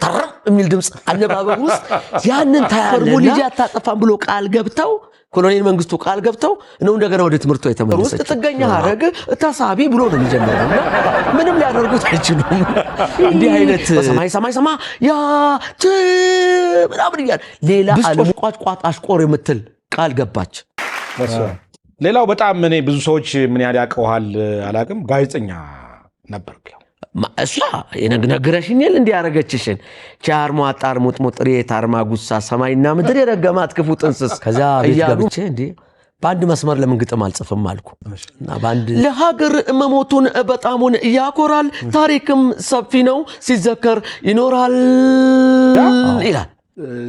ተረም የሚል ድምጽ አነባበብ ውስጥ ያንን ታያለና ልጅ አታጠፋም ብሎ ቃል ገብተው ኮሎኔል መንግስቱ ቃል ገብተው ነው እንደገና ወደ ትምርቱ የተመለሰ ውስጥ ጥገኛ አረግ ተሳቢ ብሎ ነው የሚጀምረውና ምንም ሊያደርጉት አይችሉም እንዲህ አይነት ሰማይ ያ ምናምን ይላል ሌላ ቋጭቋጥ አሽቆር የምትል ቃል ገባች ሌላው በጣም እኔ ብዙ ሰዎች ምን ያህል ያቀዋል አላቅም ጋዜጠኛ ነበርኩ እሷ የነገረሽኝል እንዲያረጋችሽን ቻርሞ አጣር ሙጥሙጥሪ ታርማ ጉሳ ሰማይና ምድር የረገማት ክፉ ጥንስስ ከዛ ቤት ገብቼ እንዴ ባንድ መስመር ለምን ግጥም አልጽፍም አልኩ እና ባንድ ለሀገር መሞቱን በጣሙን ያኮራል ታሪክም ሰፊ ነው ሲዘከር ይኖራል ይላል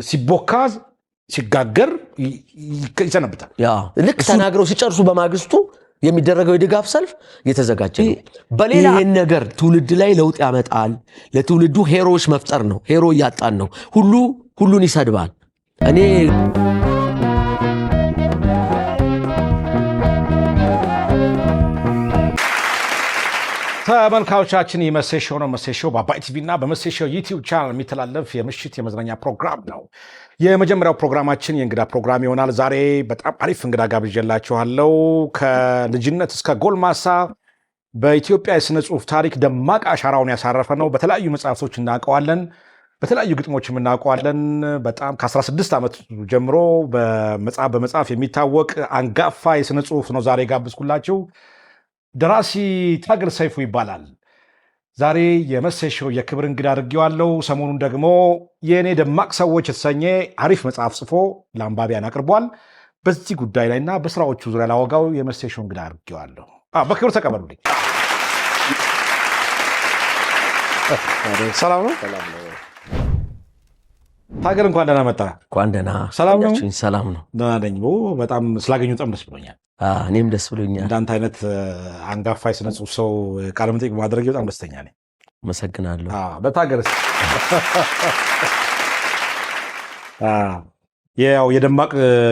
ሲቦካዝ ሲጋገር ይሰነብታል ያ ልክ ተናግረው ሲጨርሱ በማግስቱ የሚደረገው የድጋፍ ሰልፍ የተዘጋጀ ነው በሌላ ይሄን ነገር ትውልድ ላይ ለውጥ ያመጣል ለትውልዱ ሄሮዎች መፍጠር ነው ሄሮ ያጣን ነው ሁሉን ይሰድባል እኔ ተመልካቾቻችን የመሴሾው ነው መሴሾው በአባይ ቲቪ እና በመሴሾው ዩቲዩብ ቻናል የሚተላለፍ የምሽት የመዝናኛ ፕሮግራም ነው የመጀመሪያው ፕሮግራማችን የእንግዳ ፕሮግራም ይሆናል ዛሬ በጣም አሪፍ እንግዳ ጋብዤላችኋለሁ ከልጅነት እስከ ጎልማሳ በኢትዮጵያ የሥነ ጽሑፍ ታሪክ ደማቅ አሻራውን ያሳረፈ ነው በተለያዩ መጽሐፍቶች እናውቀዋለን በተለያዩ ግጥሞች እናውቀዋለን በጣም ከ16 ዓመት ጀምሮ በመጽሐፍ የሚታወቅ አንጋፋ የሥነ ጽሑፍ ነው ዛሬ ጋብዝኩላችሁ ደራሲ ታገል ሰይፉ ይባላል ዛሬ የመሴሾው የክብር እንግዳ አድርጌዋለሁ ሰሞኑን ደግሞ የኔ ደማቅ ሰዎች የተሰኘ አሪፍ መጽሐፍ ጽፎ ለአንባቢያን አቅርቧል በዚህ ጉዳይ ላይና በስራዎቹ ዙሪያ ላወጋው የመሴሾው እንግዳ አድርጌዋለሁ በክብር ተቀበሉልኝ ሰላም ነው ታገል እንኳን ደህና መጣ እንኳን ደህና ሰላም ነው ሰላም ነው ደህና ነኝ በጣም ስላገኙ በጣም ደስ ብሎኛል እኔም ደስ ብሎኛል እንዳንተ አይነት አንጋፋ የሥነ ጽሑፍ ሰው ቃለ መጠይቅ ማድረግ በጣም ደስተኛ ነኝ መሰግናለሁ በታገርስ ያው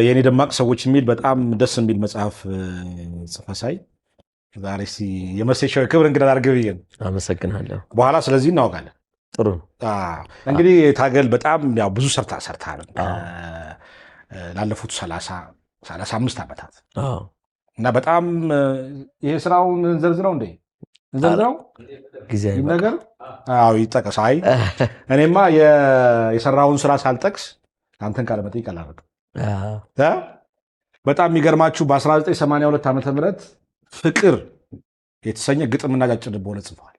የኔ ደማቅ ሰዎች የሚል በጣም ደስ የሚል መጽሐፍ ጽፈሳይ ዛሬ የመሴሾው የክብር እንግዳ አድርገህ ብዬ አመሰግናለሁ በኋላ ስለዚህ እናወጋለን ጥሩ እንግዲህ ታገል በጣም ያው ብዙ ሰርታል ላለፉት 35 ዓመታት እና በጣም ይሄ ስራውን እንዘርዝረው ጊዜ ነገር ይጠቀስ እኔማ የሰራውን ስራ ሳልጠቅስ አንተን ቃለ መጠይቅ አላደርግም በጣም የሚገርማችሁ በ1982 ዓመተ ምህረት ፍቅር የተሰኘ ግጥምና አጫጭር ልቦለድ ጽፏል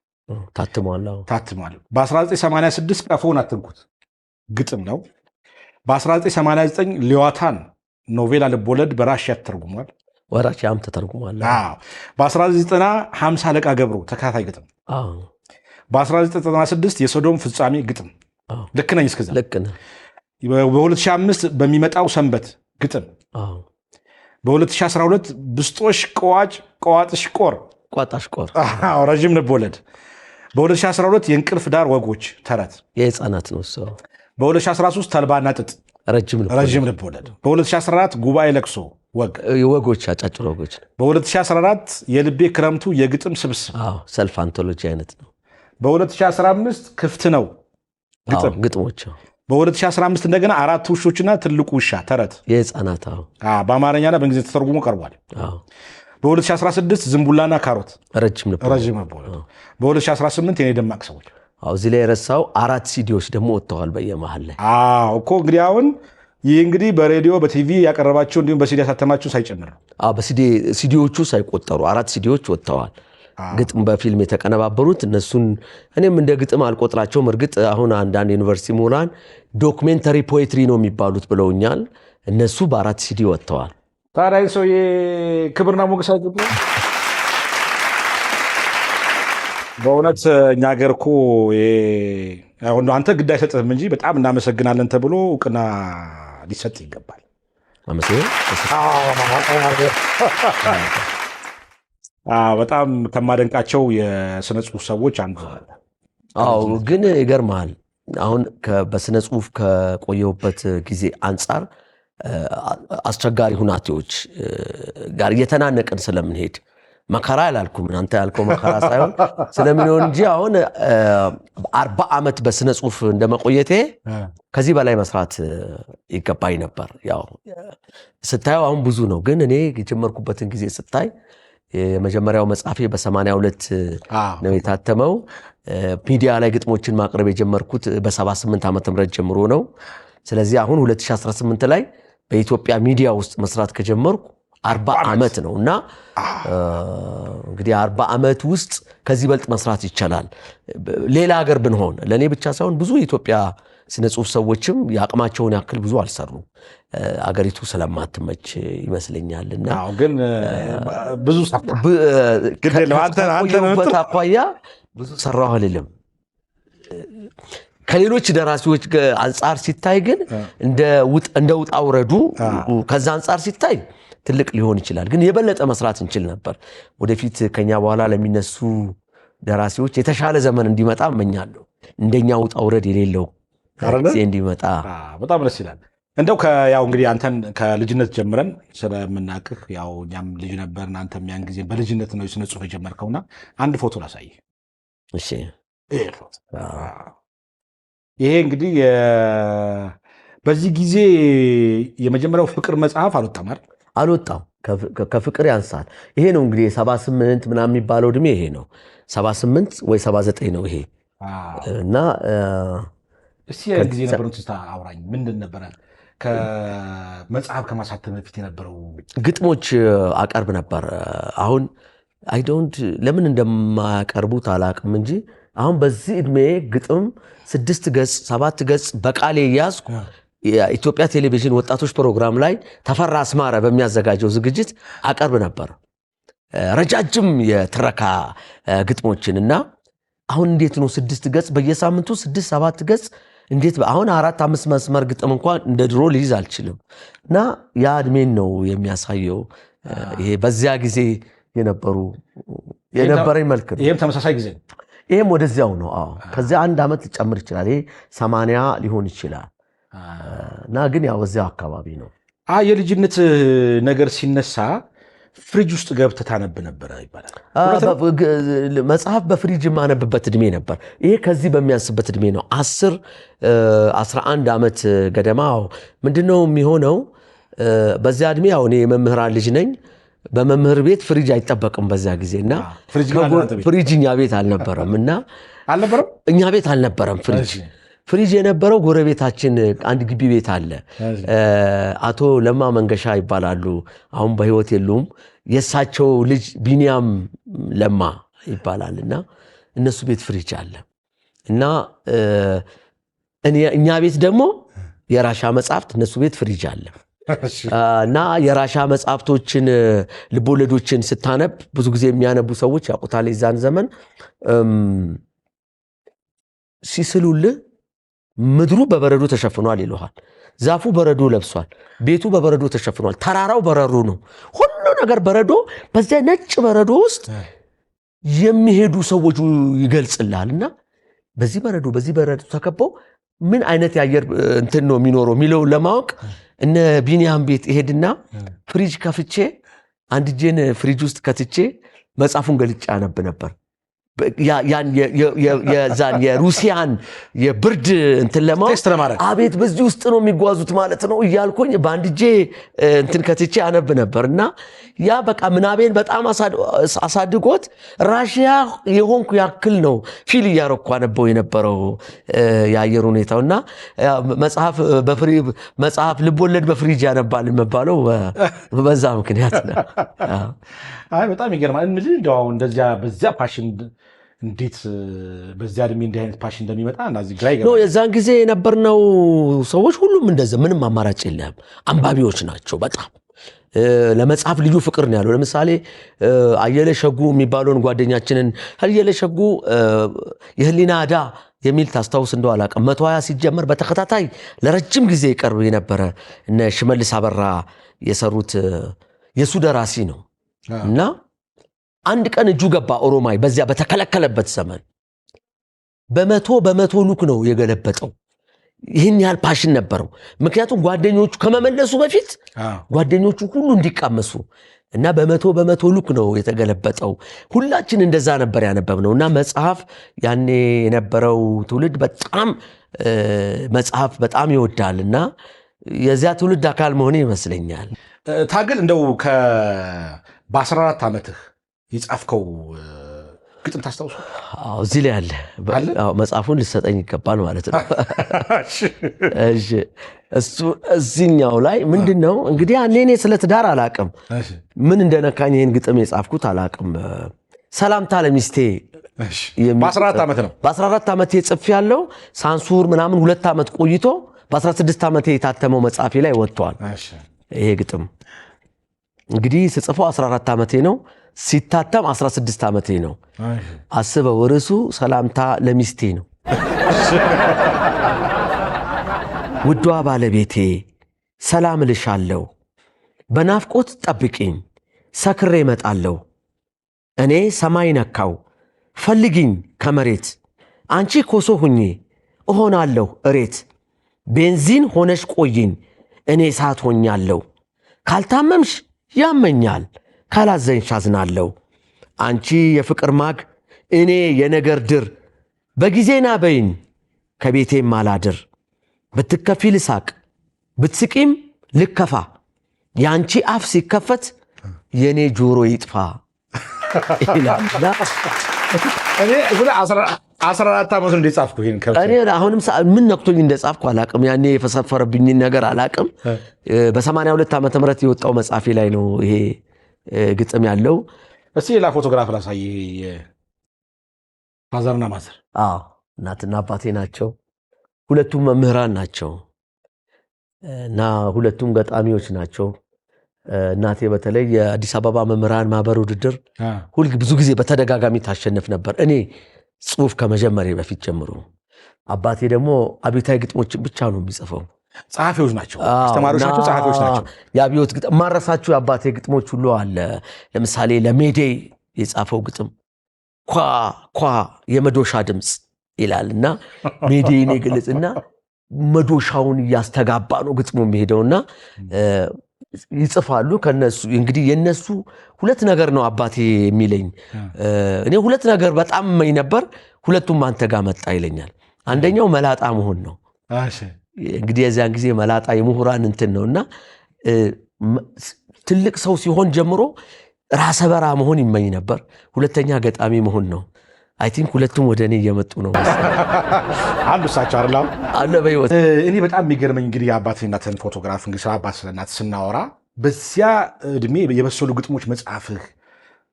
ታትሟል በ1986 ቀፎን አትንኩት ግጥም ነው በ1989 ሊዋታን ኖቬላ ልቦለድ በራሽያ ተተርጉሟል ወራሽያም ተተርጉሟል በ1990 50 አለቃ ገብሩ ተከታታይ ግጥም በ1996 የሶዶም ፍጻሜ ግጥም ልክ ነኝ እስከዛ ልክ ነህ በ2005 በሚመጣው ሰንበት ግጥም በ2012 ብስጦሽ ቀዋጥሽ ቋጣሽ ቆር ረጅም ልቦለድ በ2012 የእንቅልፍ ዳር ወጎች ተረት የህፃናት ነው ሰው በ2013 ተልባና ጥጥ ረጅም ልቦለድ በ2014 ጉባኤ ለቅሶ ወጎች አጫጭር ወጎች በ2014 የልቤ ክረምቱ የግጥም ስብስብ ሰልፍ አንቶሎጂ አይነት ነው በ2015 ክፍት ነው ግጥሞች በ2015 እንደገና አራት ውሾችና ትልቁ ውሻ ተረት የህፃናት በአማርኛና በእንግሊዝኛ ተተርጉሞ ቀርቧል በ2016 ዝንቡላና ካሮት ረጅም ልቦለድ በ2018 የኔ ደማቅ ሰዎች እዚህ ላይ የረሳው 4 ሲዲዎች ደግሞ ወጥተዋል በየመሃል ላይ እኮ እንግዲህ አሁን ይህ እንግዲህ በሬዲዮ በቲቪ ያቀረባቸው እንዲሁም በሲዲ ያሳተማቸው ሳይጨምር በሲዲዎቹ ሳይቆጠሩ 4 ሲዲዎች ወጥተዋል ግጥም በፊልም የተቀነባበሩት እነሱን እኔም እንደ ግጥም አልቆጥራቸውም እርግጥ አሁን አንዳንድ ዩኒቨርሲቲ ምሁራን ዶክሜንተሪ ፖኤትሪ ነው የሚባሉት ብለውኛል እነሱ በ4 ሲዲ ወጥተዋል ታዲያ ሰው የክብርና ሞገስ አይገባ በእውነት እኛ ሀገር እኮ አንተ ግድ አይሰጥህም እንጂ በጣም እናመሰግናለን ተብሎ እውቅና ሊሰጥ ይገባል በጣም ከማደንቃቸው የሥነ ጽሑፍ ሰዎች አንዱ ግን ይገርማል አሁን በሥነ ጽሑፍ ከቆየሁበት ጊዜ አንጻር አስቸጋሪ ሁናቴዎች ጋር እየተናነቅን ስለምንሄድ መከራ አላልኩም አንተ ያልከው መከራ ሳይሆን ስለሚሆን እንጂ አሁን 40 ዓመት በስነ ጽሁፍ እንደመቆየቴ ከዚህ በላይ መስራት ይገባኝ ነበር። ያው ስታየው አሁን ብዙ ነው፣ ግን እኔ የጀመርኩበትን ጊዜ ስታይ የመጀመሪያው መጽሐፌ በ82 ነው የታተመው። ሚዲያ ላይ ግጥሞችን ማቅረብ የጀመርኩት በ78 ዓመተ ምህረት ጀምሮ ነው። ስለዚህ አሁን 2018 ላይ በኢትዮጵያ ሚዲያ ውስጥ መስራት ከጀመርኩ 40 ዓመት ነው እና እንግዲህ 40 ዓመት ውስጥ ከዚህ በልጥ መስራት ይቻላል። ሌላ ሀገር ብንሆን ለኔ ብቻ ሳይሆን ብዙ የኢትዮጵያ ስነ ጽሁፍ ሰዎችም ያቅማቸውን ያክል ብዙ አልሰሩም። አገሪቱ ስለማትመች ይመስለኛልና አዎ፣ ግን ብዙ አኳያ ብዙ ሰራሁ አልልም። ከሌሎች ደራሲዎች አንጻር ሲታይ ግን እንደ ውጣ ውረዱ ከዛ አንጻር ሲታይ ትልቅ ሊሆን ይችላል፣ ግን የበለጠ መስራት እንችል ነበር። ወደፊት ከኛ በኋላ ለሚነሱ ደራሲዎች የተሻለ ዘመን እንዲመጣ እመኛለሁ። እንደኛ ውጣ ውረድ የሌለው ጊዜ እንዲመጣ በጣም ደስ ይላል። እንደው ያው እንግዲህ አንተን ከልጅነት ጀምረን ስለምናቅህ ያው እኛም ልጅ ነበርን፣ አንተም ያን ጊዜ በልጅነት ነው የስነ ጽሁፍ የጀመርከውና አንድ ፎቶ ላሳይ። እሺ፣ ይሄ እንግዲህ በዚህ ጊዜ የመጀመሪያው ፍቅር መጽሐፍ አልወጣም አይደል? አልወጣም። ከፍቅር ያንሳል። ይሄ ነው እንግዲህ 78 ምናምን የሚባለው እድሜ ይሄ ነው። 78 ወይ 79 ነው ይሄ እና እስቲ ያን ጊዜ የነበረው ትስታ አውራኝ ምንድን ነበረ? ከመጽሐፍ ከማሳተም በፊት የነበረው ግጥሞች አቀርብ ነበር። አሁን ለምን እንደማያቀርቡት አላቅም እንጂ አሁን በዚህ እድሜ ግጥም 6 ገጽ 7 ገጽ በቃሌ ያዝኩ የኢትዮጵያ ቴሌቪዥን ወጣቶች ፕሮግራም ላይ ተፈራ አስማረ በሚያዘጋጀው ዝግጅት አቀርብ ነበር ረጃጅም የትረካ ግጥሞችን። እና አሁን እንዴት ነው 6 ገጽ በየሳምንቱ 6-7 ገጽ እንዴት አሁን 4-5 መስመር ግጥም እንኳን እንደ ድሮ ልይዝ አልችልም። እና ያ እድሜን ነው የሚያሳየው። ይሄ በዚያ ጊዜ የነበረኝ መልክ ነው። ይሄም ተመሳሳይ ጊዜ ነው። ይሄም ወደዚያው ነው። አዎ፣ ከዚያ 1 ዓመት ሊጨምር ይችላል። ይሄ 80 ሊሆን ይችላል። እና ግን ያው እዚያው አካባቢ ነው። የልጅነት ነገር ሲነሳ ፍሪጅ ውስጥ ገብተህ ታነብ ነበረ ይባላል። መጽሐፍ በፍሪጅ የማነብበት እድሜ ነበር። ይሄ ከዚህ በሚያንስበት እድሜ ነው። 10-11 ዓመት ገደማ። ምንድነው የሚሆነው በዚያ እድሜ? ያው እኔ የመምህራን ልጅ ነኝ። በመምህር ቤት ፍሪጅ አይጠበቅም በዚያ ጊዜና ፍሪጅ እኛ ቤት አልነበረም። እና እኛ ቤት አልነበረም ፍሪጅ የነበረው ጎረቤታችን አንድ ግቢ ቤት አለ። አቶ ለማ መንገሻ ይባላሉ። አሁን በህይወት የሉም። የሳቸው ልጅ ቢኒያም ለማ ይባላል። እና እነሱ ቤት ፍሪጅ አለ። እና እኛ ቤት ደግሞ የራሻ መጽሐፍት፣ እነሱ ቤት ፍሪጅ አለ። እና የራሻ መጽሐፍቶችን ልቦለዶችን ስታነብ ብዙ ጊዜ የሚያነቡ ሰዎች ያውቁታል። የዛን ዘመን ሲስሉልህ ምድሩ በበረዶ ተሸፍኗል ይለዋል። ዛፉ በረዶ ለብሷል። ቤቱ በበረዶ ተሸፍኗል። ተራራው በረዶ ነው። ሁሉ ነገር በረዶ። በዚያ ነጭ በረዶ ውስጥ የሚሄዱ ሰዎች ይገልጽልሃል። እና በዚህ በረዶ ተከበው ምን አይነት የአየር እንትን ነው የሚኖረው የሚለው ለማወቅ እነ ቢኒያም ቤት ይሄድና ፍሪጅ ከፍቼ አንድ እጄን ፍሪጅ ውስጥ ከትቼ መጽሐፉን ገልጬ አነብ ነበር። የዛን የሩሲያን የብርድ እንትን ለማወቅ አቤት በዚህ ውስጥ ነው የሚጓዙት ማለት ነው እያልኩኝ በአንድ እጄ እንትን ከትቼ አነብ ነበር። እና ያ በቃ ምናቤን በጣም አሳድጎት ራሽያ የሆንኩ ያክል ነው ፊል እያረኩ አነበው የነበረው የአየር ሁኔታው። እና መጽሐፍ ልቦለድ በፍሪጅ ያነባል የሚባለው በዛ ምክንያት ነው። በጣም ይገርማል። እንደው እንደዚያ በዚያ ፓሽን እንዴት በዚያ እድሜ እንዲህ አይነት ፓሽን እንደሚመጣ እናዚህ ግራ ይገባል። የዛን ጊዜ የነበርነው ሰዎች ሁሉም እንደዛ ምንም አማራጭ የለም። አንባቢዎች ናቸው በጣም ለመጽሐፍ ልዩ ፍቅር ነው ያለው። ለምሳሌ አየለ ሸጉ የሚባለውን ጓደኛችንን አየለ ሸጉ የህሊና ዕዳ የሚል ታስታውስ እንደው አላውቅም 120 ሲጀመር በተከታታይ ለረጅም ጊዜ ይቀርብ የነበረ እነ ሽመልስ አበራ የሰሩት የሱ ደራሲ ነው። እና አንድ ቀን እጁ ገባ ኦሮማይ በዚያ በተከለከለበት ዘመን በመቶ ሉክ ነው የገለበጠው። ይህን ያህል ፓሽን ነበረው። ምክንያቱም ጓደኞቹ ከመመለሱ በፊት ጓደኞቹ ሁሉ እንዲቃመሱ እና በመቶ ሉክ ነው የተገለበጠው። ሁላችን እንደዛ ነበር ያነበብነው። እና መጽሐፍ ያኔ የነበረው ትውልድ በጣም መጽሐፍ በጣም ይወዳል እና የዚያ ትውልድ አካል መሆኔ ይመስለኛል። ታገል እንደው በ14 ዓመትህ የጻፍከው ግጥም ታስታውሱ? እዚህ ላይ አለ። መጽሐፉን ልሰጠኝ ይገባል ማለት ነው። እሱ እዚህኛው ላይ ምንድን ነው እንግዲህ እኔ ስለ ትዳር አላቅም፣ ምን እንደነካኝ ይህን ግጥም የጻፍኩት አላቅም። ሰላምታ ለሚስቴ በ14 ዓመት ነው። በ14 ዓመቴ ጽፍ ያለው ሳንሱር ምናምን 2 ዓመት ቆይቶ በ16 ዓመቴ የታተመው መጽሐፌ ላይ ወጥቷል። ይሄ ግጥም እንግዲህ ስጽፈው 14 ዓመቴ ነው፣ ሲታተም 16 ዓመቴ ነው። አስበው፣ ርዕሱ ሰላምታ ለሚስቴ ነው። ውዷ ባለቤቴ ሰላም እልሻለሁ፣ በናፍቆት ጠብቂኝ፣ ሰክሬ እመጣለሁ። እኔ ሰማይ ነካው ፈልጊኝ ከመሬት፣ አንቺ ኮሶ ሁኜ እሆናለሁ እሬት። ቤንዚን ሆነሽ ቆይኝ እኔ እሳት ሆኛለሁ። ካልታመምሽ ያመኛል ካላዘንሽ አዝናለሁ። አንቺ የፍቅር ማግ እኔ የነገር ድር፣ በጊዜና በይኝ ከቤቴም አላድር። ብትከፊ ልሳቅ ብትስቂም ልከፋ፣ የአንቺ አፍ ሲከፈት የእኔ ጆሮ ይጥፋ ይላል። 14 ዓመቱ እንደጻፍኩ ይሄን እኔ አሁንም ምን ነክቶኝ እንደጻፍኩ አላቅም። ያኔ የፈሰፈረብኝን ነገር አላቅም። በ82 ዓመተ ምህረት የወጣው መጽሐፌ ላይ ነው ይሄ ግጥም ያለው። እስቲ ሌላ ፎቶግራፍ ላሳይ። ፋዘርና ማዘር እናትና አባቴ ናቸው። ሁለቱም መምህራን ናቸው እና ሁለቱም ገጣሚዎች ናቸው። እናቴ በተለይ የአዲስ አበባ መምህራን ማህበር ውድድር ብዙ ጊዜ በተደጋጋሚ ታሸንፍ ነበር፣ እኔ ጽሁፍ ከመጀመሪያ በፊት ጀምሮ። አባቴ ደግሞ አብዮታዊ ግጥሞችን ብቻ ነው የሚጽፈው። ጸሐፊዎች ናቸው፣ አስተማሪዎች ናቸው፣ ጸሐፊዎች ናቸው። የአብዮት ግጥም ማረሳችሁ የአባቴ ግጥሞች ሁሉ አለ። ለምሳሌ ለሜዴይ የጻፈው ግጥም ኳ ኳ የመዶሻ ድምፅ ይላል እና ሜዴይን የገለጽና መዶሻውን እያስተጋባ ነው ግጥሙ የሚሄደውና ይጽፋሉ። ከነሱ እንግዲህ የነሱ ሁለት ነገር ነው አባቴ የሚለኝ። እኔ ሁለት ነገር በጣም መኝ ነበር፣ ሁለቱም አንተ ጋር መጣ ይለኛል። አንደኛው መላጣ መሆን ነው። እንግዲህ የዚያን ጊዜ መላጣ የምሁራን እንትን ነውና ትልቅ ሰው ሲሆን ጀምሮ ራሰ በራ መሆን ይመኝ ነበር። ሁለተኛ ገጣሚ መሆን ነው። አይ ቲንክ ሁለቱም ወደ እኔ እየመጡ ነው። አንዱ እሳቸው አይደል አለ በህይወት። እኔ በጣም የሚገርመኝ እንግዲህ የአባትና እናትን ፎቶግራፍ እንግዲህ ስለ አባት ስለ እናት ስናወራ በዚያ እድሜ የበሰሉ ግጥሞች መጽሐፍህ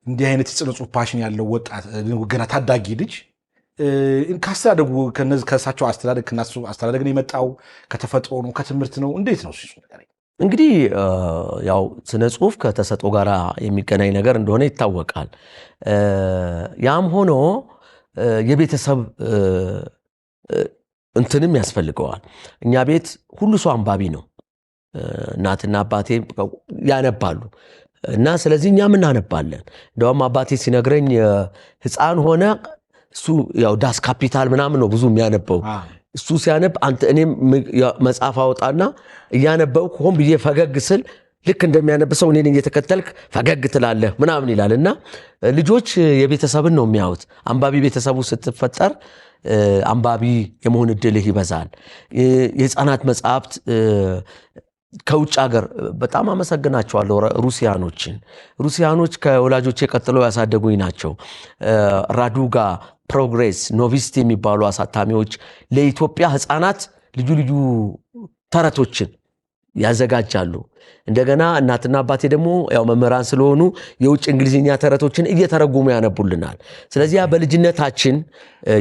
እንዲህ አይነት የጽነ ጽሁፍ ፓሽን ያለው ወጣት ገና ታዳጊ ልጅ ካስተዳደጉ ከእሳቸው አስተዳደግ ከእናሱ አስተዳደግ ነው የመጣው? ከተፈጥሮ ነው? ከትምህርት ነው? እንዴት ነው? እንግዲህ ያው ስነ ጽሁፍ ከተሰጥኦ ጋር የሚገናኝ ነገር እንደሆነ ይታወቃል። ያም ሆኖ የቤተሰብ እንትንም ያስፈልገዋል። እኛ ቤት ሁሉ ሰው አንባቢ ነው። እናትና አባቴ ያነባሉ እና ስለዚህ እኛም እናነባለን። እንደውም አባቴ ሲነግረኝ ህፃን ሆነ እሱ ያው ዳስ ካፒታል ምናምን ነው ብዙ የሚያነበው። እሱ ሲያነብ አንተ እኔም መጽሐፍ አወጣና እያነበብኩ ሆን ብዬ ፈገግ ስል ልክ እንደሚያነብሰው እኔን እየተከተልክ ፈገግ ትላለህ ምናምን ይላል። እና ልጆች የቤተሰብን ነው የሚያዩት። አንባቢ ቤተሰቡ ስትፈጠር አንባቢ የመሆን እድልህ ይበዛል። የህፃናት መጽሐፍት ከውጭ ሀገር በጣም አመሰግናቸዋለሁ። ሩሲያኖች ከወላጆቼ ቀጥለው ያሳደጉኝ ናቸው። ራዱጋ፣ ፕሮግሬስ፣ ኖቪስት የሚባሉ አሳታሚዎች ለኢትዮጵያ ህፃናት ልዩ ልዩ ተረቶችን ያዘጋጃሉ። እንደገና እናትና አባቴ ደግሞ ያው መምህራን ስለሆኑ የውጭ እንግሊዝኛ ተረቶችን እየተረጎሙ ያነቡልናል። ስለዚህ በልጅነታችን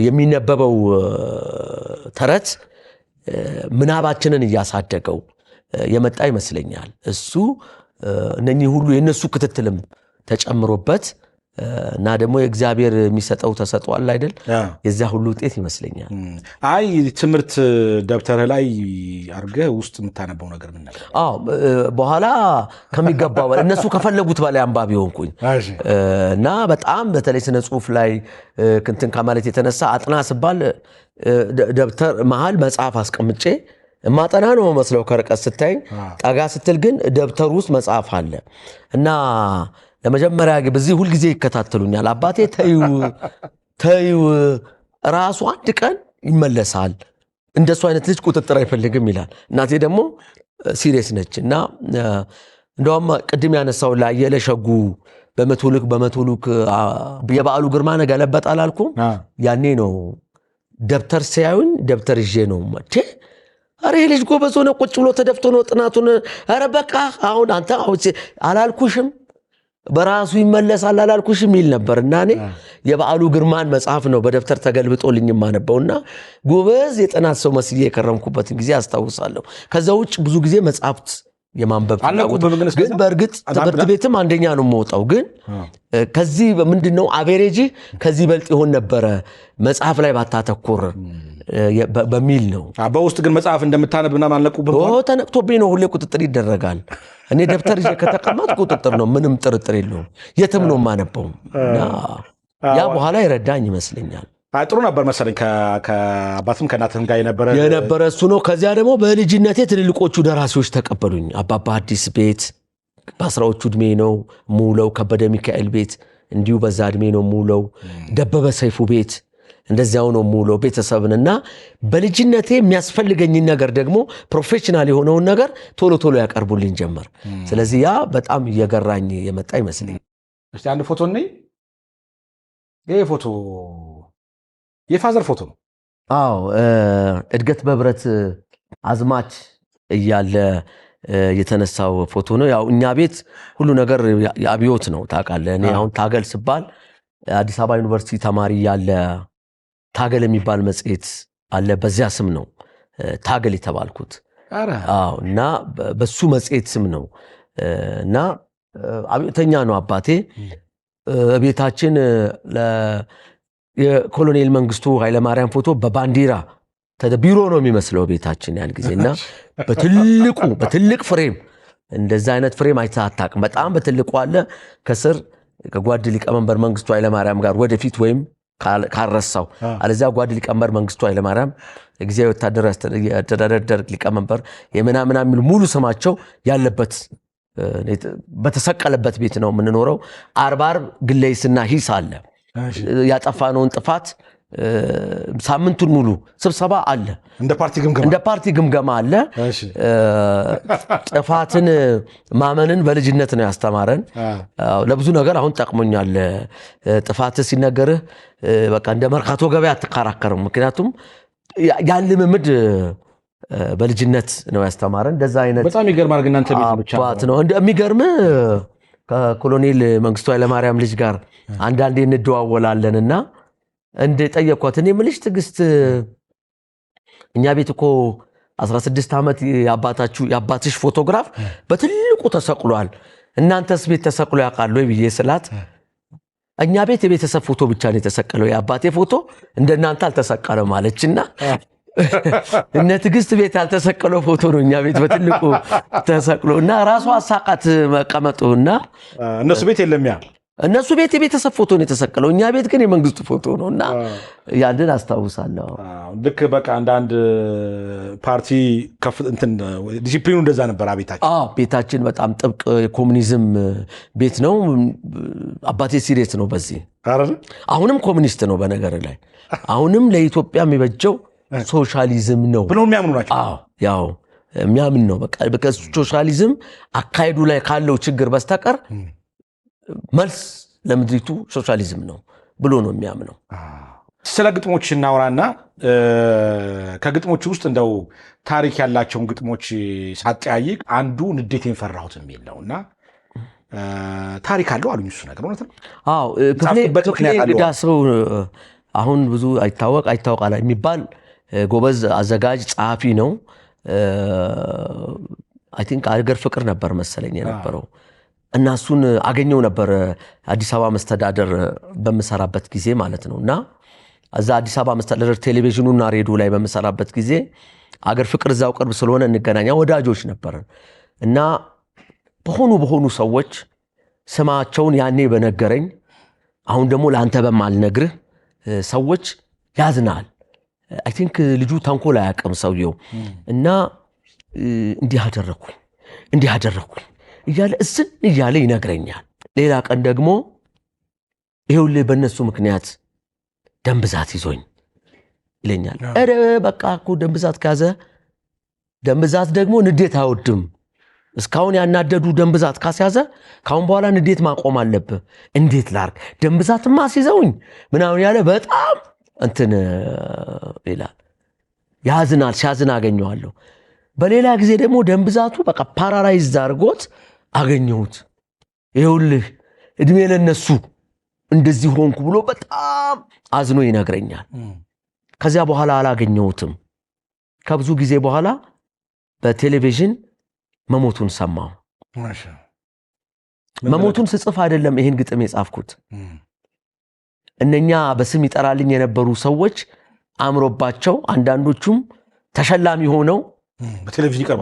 የሚነበበው ተረት ምናባችንን እያሳደገው የመጣ ይመስለኛል። እሱ እነኚህ ሁሉ የነሱ ክትትልም ተጨምሮበት እና ደግሞ የእግዚአብሔር የሚሰጠው ተሰጥቷል አይደል? የዚያ ሁሉ ውጤት ይመስለኛል። አይ ትምህርት ደብተርህ ላይ አድርገህ ውስጥ የምታነበው ነገር ምን ነበር? በኋላ ከሚገባው በላይ እነሱ ከፈለጉት በላይ አንባቢ ሆንኩኝ እና በጣም በተለይ ስነ ጽሁፍ ላይ ክንትን ከማለት የተነሳ አጥና ስባል ደብተር መሃል መጽሐፍ አስቀምጬ ማጠና ነው መስለው ከርቀት ስታይ ጠጋ ስትል ግን ደብተሩ ውስጥ መጽሐፍ አለ እና ለመጀመሪያ በዚህ ሁሉ ጊዜ ይከታተሉኛል አባቴ ተይው ራሱ አንድ ቀን ይመለሳል እንደሱ አይነት ልጅ ቁጥጥር አይፈልግም ይላል እናቴ ደግሞ ሲሪየስ ነች እና እንደውም ቅድም ያነሳው ላይ የለሸጉ በመቶልክ የበዓሉ ግርማ ነገ ለበጣል አልኩ ያኔ ነው ደብተር ሲያዩኝ ደብተር ይዤ ነው ማቴ አሬ ልጅ ጎበዝ ሆነ ቁጭ ብሎ ተደፍቶ ነው ጥናቱን አረ በቃ አሁን አንተ አላልኩሽም በራሱ ይመለሳል አላልኩሽም ይል ነበርና እኔ የበዓሉ ግርማን መጽሐፍ ነው በደብተር ተገልብጦልኝ ማነበውና ጎበዝ የጥናት ሰው መስዬ የከረምኩበትን ጊዜ አስታውሳለሁ ከዛ ውጭ ብዙ ጊዜ መጽሐፍት የማንበብ ግን በእርግጥ ትምህርት ቤትም አንደኛ ነው የምወጣው ግን ከዚህ ምንድነው አቬሬጅ ከዚህ በልጥ ይሆን ነበረ መጽሐፍ ላይ ባታተኩር በሚል ነው በውስጥ ግን መጽሐፍ እንደምታነብና ማለቁብህ ተነቅቶብኝ ነው ሁሌ ቁጥጥር ይደረጋል እኔ ደብተር ይዤ ከተቀመጥኩ ቁጥጥር ነው ምንም ጥርጥር የለውም የትም ነው የማነበው ያ በኋላ ይረዳኝ ይመስለኛል ጥሩ ነበር መሰለኝ ከአባትም ከእናትም ጋር የነበረ እሱ ነው ከዚያ ደግሞ በልጅነቴ ትልልቆቹ ደራሲዎች ተቀበሉኝ አባባ አዲስ ቤት በአስራዎቹ ዕድሜ ነው ሙለው ከበደ ሚካኤል ቤት እንዲሁ በዛ ዕድሜ ነው ሙለው ደበበ ሰይፉ ቤት እንደዚያው ነው ሙለው ቤተሰብንና በልጅነቴ የሚያስፈልገኝን ነገር ደግሞ ፕሮፌሽናል የሆነውን ነገር ቶሎ ያቀርቡልኝ ጀመር ስለዚህ ያ በጣም እየገራኝ የመጣ ይመስለኝ እስቲ አንድ ፎቶ ነኝ ይሄ ፎቶ የፋዘር ፎቶ ነው አዎ እድገት በብረት አዝማች እያለ የተነሳው ፎቶ ነው ያው እኛ ቤት ሁሉ ነገር ያብዮት ነው ታውቃለህ እኔ አሁን ታገል ሲባል አዲስ አበባ ዩኒቨርሲቲ ተማሪ ያለ ታገል የሚባል መጽሔት አለ በዚያ ስም ነው ታገል የተባልኩት አዎ እና በሱ መጽሔት ስም ነው እና አብዮተኛ ነው አባቴ ቤታችን የኮሎኔል መንግስቱ ኃይለማርያም ፎቶ በባንዲራ ቢሮ ነው የሚመስለው ቤታችን ያን ጊዜና በትልቅ ፍሬም እንደዛ አይነት ፍሬም አይታጣቅም በጣም በትልቁ አለ ከስር ከጓድ ሊቀመንበር መንግስቱ ኃይለማርያም ጋር ወደፊት ወይም ካረሳው አለዚያ ጓድ ሊቀመንበር መንግስቱ ኃይለማርያም የጊዜያዊ ወታደራዊ አስተዳደር ሊቀመንበር የምናምና የሚሉ ሙሉ ስማቸው ያለበት በተሰቀለበት ቤት ነው የምንኖረው አርባር ግለይስና ሂስ አለ ያጠፋነውን ጥፋት ሳምንቱን ሙሉ ስብሰባ አለ እንደ ፓርቲ ግምገማ አለ ጥፋትን ማመንን በልጅነት ነው ያስተማረን ለብዙ ነገር አሁን ጠቅሞኛል ጥፋት ሲነገርህ በቃ እንደ መርካቶ ገበያ አትከራከርም ምክንያቱም ያን ልምምድ በልጅነት ነው ያስተማረን እንደዛ አይነት በጣም ይገርማል ግን አንተ ቤት ብቻ ነው እንደሚገርም ከኮሎኔል መንግስቱ ኃይለማርያም ልጅ ጋር አንዳንዴ እንደዋወላለንና እንደ ጠየቅኳት እኔ ምልሽ ትግስት እኛ ቤት እኮ 16 ዓመት ያባትሽ ፎቶግራፍ በትልቁ ተሰቅሏል እናንተስ ቤት ተሰቅሎ ያውቃል ወይ ብዬ ስላት እኛ ቤት የቤተሰብ ፎቶ ብቻ ነው የተሰቀለው የአባቴ ፎቶ እንደናንተ አልተሰቀለም አለችና እነ ትግስት ቤት ያልተሰቀለው ፎቶ ነው እኛ ቤት በትልቁ ተሰቅሎና ራሷ አሳቃት መቀመጡና እነሱ ቤት የለም እነሱ ቤት የቤተሰብ ፎቶ ነው የተሰቀለው እኛ ቤት ግን የመንግስቱ ፎቶ ነውና ያንደን አስታውሳለሁ ልክ በቃ አንድ ፓርቲ ዲሲፕሊኑ እንደዛ ነበር ቤታችን በጣም ጥብቅ የኮሙኒዝም ቤት ነው አባቴ ሲሪየስ ነው በዚህ አሁንም ኮሙኒስት ነው በነገር ላይ አሁንም ለኢትዮጵያ የሚበጀው ሶሻሊዝም ነው ብለው የሚያምኑ ናቸው ያው የሚያምን ነው በቃ ሶሻሊዝም አካይዱ ላይ ካለው ችግር በስተቀር መልስ ለምድሪቱ ሶሻሊዝም ነው ብሎ ነው የሚያምነው ስለ ግጥሞች እናወራና ከግጥሞች ውስጥ እንደው ታሪክ ያላቸውን ግጥሞች ሳጠያይቅ አንዱ ንዴቴን ፈራሁት የሚል ነውና ታሪክ አለው አሉኝ እሱ ነገር እውነት ነው አዎ ክፍሌ እንግዳ ሰው አሁን ብዙ አይታወቃል የሚባል ጎበዝ አዘጋጅ ጸሐፊ ነው አይ ቲንክ አገር ፍቅር ነበር መሰለኝ የነበረው እና እሱን አገኘው ነበር አዲስ አበባ መስተዳደር በመሰራበት ጊዜ ማለት ነውና እዛ አዲስ አበባ መስተዳደር ቴሌቪዥኑና ሬዲዮ ላይ በመሰራበት ጊዜ አገር ፍቅር እዛው ቅርብ ስለሆነ እንገናኛ ወዳጆች ነበር እና በሆኑ ሰዎች ስማቸውን ያኔ በነገረኝ አሁን ደግሞ ላንተ በማልነግርህ ሰዎች ያዝናል አይ ቲንክ ልጁ ተንኮል አያውቅም ሰውየው እና እንዲህ አደረኩኝ እያለ እስን እያለ ይነግረኛል። ሌላ ቀን ደግሞ ይኸውልህ በእነሱ ምክንያት ደም ብዛት ይዞኝ ይለኛል። ኧረ በቃ እኮ ደም ብዛት ካዘ ደም ብዛት ደግሞ ንዴት አይወድም። እስካሁን ያናደዱ ደም ብዛት ካስያዘ ካሁን በኋላ ንዴት ማቆም አለብህ። እንዴት ላርግ? ደም ብዛትማ ሲዘውኝ ምናምን ያለ በጣም እንትን ይላል። ያዝናል። ሲያዝን አገኘዋለሁ። በሌላ ጊዜ ደግሞ ደም ብዛቱ በቃ ፓራላይዝ አድርጎት አገኘሁት። ይኸውልህ እድሜ ለነሱ እንደዚህ ሆንኩ ብሎ በጣም አዝኖ ይነግረኛል። ከዚያ በኋላ አላገኘሁትም። ከብዙ ጊዜ በኋላ በቴሌቪዥን መሞቱን ሰማሁ። መሞቱን ስጽፍ አይደለም ይሄን ግጥም የጻፍኩት። እነኛ በስም ይጠራልኝ የነበሩ ሰዎች አምሮባቸው አንዳንዶቹም ተሸላሚ ሆነው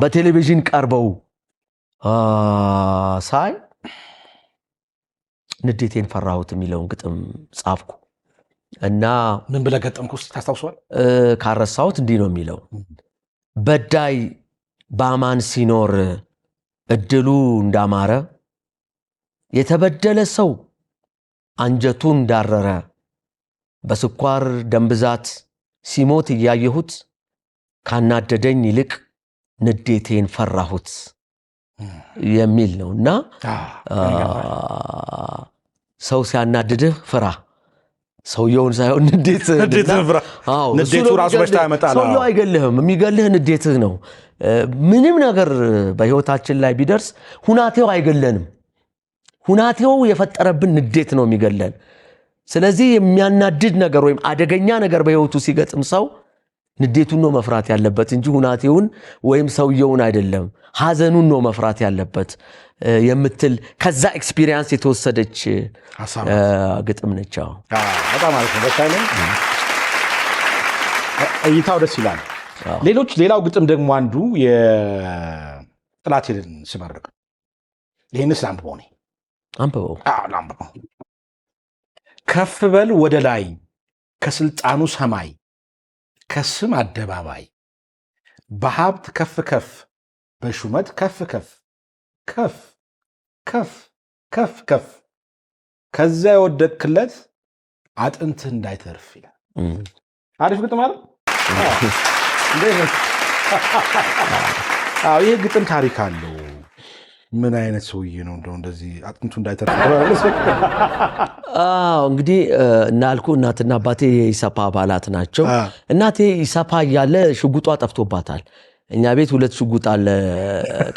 በቴሌቪዥን ቀርበው ሳይ ንዴቴን ፈራሁት የሚለውን ግጥም ጻፍኩ እና ምን ብለህ ገጠምኩ እስቲ ታስታውሰዋል? ካረሳሁት እንዲህ ነው የሚለው። በዳይ በአማን ሲኖር እድሉ እንዳማረ የተበደለ ሰው አንጀቱ እንዳረረ በስኳር ደም ብዛት ሲሞት እያየሁት ካናደደኝ ይልቅ ንዴቴን ፈራሁት የሚል ነው እና ሰው ሲያናድድህ ፍራ፣ ሰውየውን ሳይሆን ንዴትህን ፍራ። ንዴቱ ራሱ በሽታ ያመጣል። ሰውየው አይገልህም፣ የሚገልህ ንዴትህ ነው። ምንም ነገር በህይወታችን ላይ ቢደርስ ሁናቴው አይገለንም። ሁናቴው የፈጠረብን ንዴት ነው የሚገለን። ስለዚህ የሚያናድድ ነገር ወይም አደገኛ ነገር በህይወቱ ሲገጥም ሰው ንዴቱን ነው መፍራት ያለበት እንጂ ሁናቴውን ወይም ሰውየውን አይደለም። ሐዘኑን ነው መፍራት ያለበት የምትል ከዛ ኤክስፒሪየንስ የተወሰደች ግጥም ነች። በጣም አሪፍ ነው። በሳይለ እይታው ደስ ይላል። ሌላው ግጥም ደግሞ አንዱ የጥላቴን ስመርቅ ይህንስ አንብበው። ከፍ በል ወደ ላይ ከስልጣኑ ሰማይ ከስም አደባባይ በሀብት ከፍ ከፍ በሹመት ከፍ ከፍ ከፍ ከፍ ከፍ ከፍ ከዚያ የወደቅክለት አጥንትህ እንዳይተርፍ ይላል። አሪፍ ግጥም አለ። ይህ ግጥም ታሪክ አለው። ምን አይነት ሰውዬ ነው እንደዚህ አጥንቱ እንዳይተርፍ? እንግዲህ እናልኩ እናትና አባቴ የኢሰፓ አባላት ናቸው። እናቴ ኢሰፓ እያለ ሽጉጧ ጠፍቶባታል። እኛ ቤት 2 ሽጉጥ አለ፣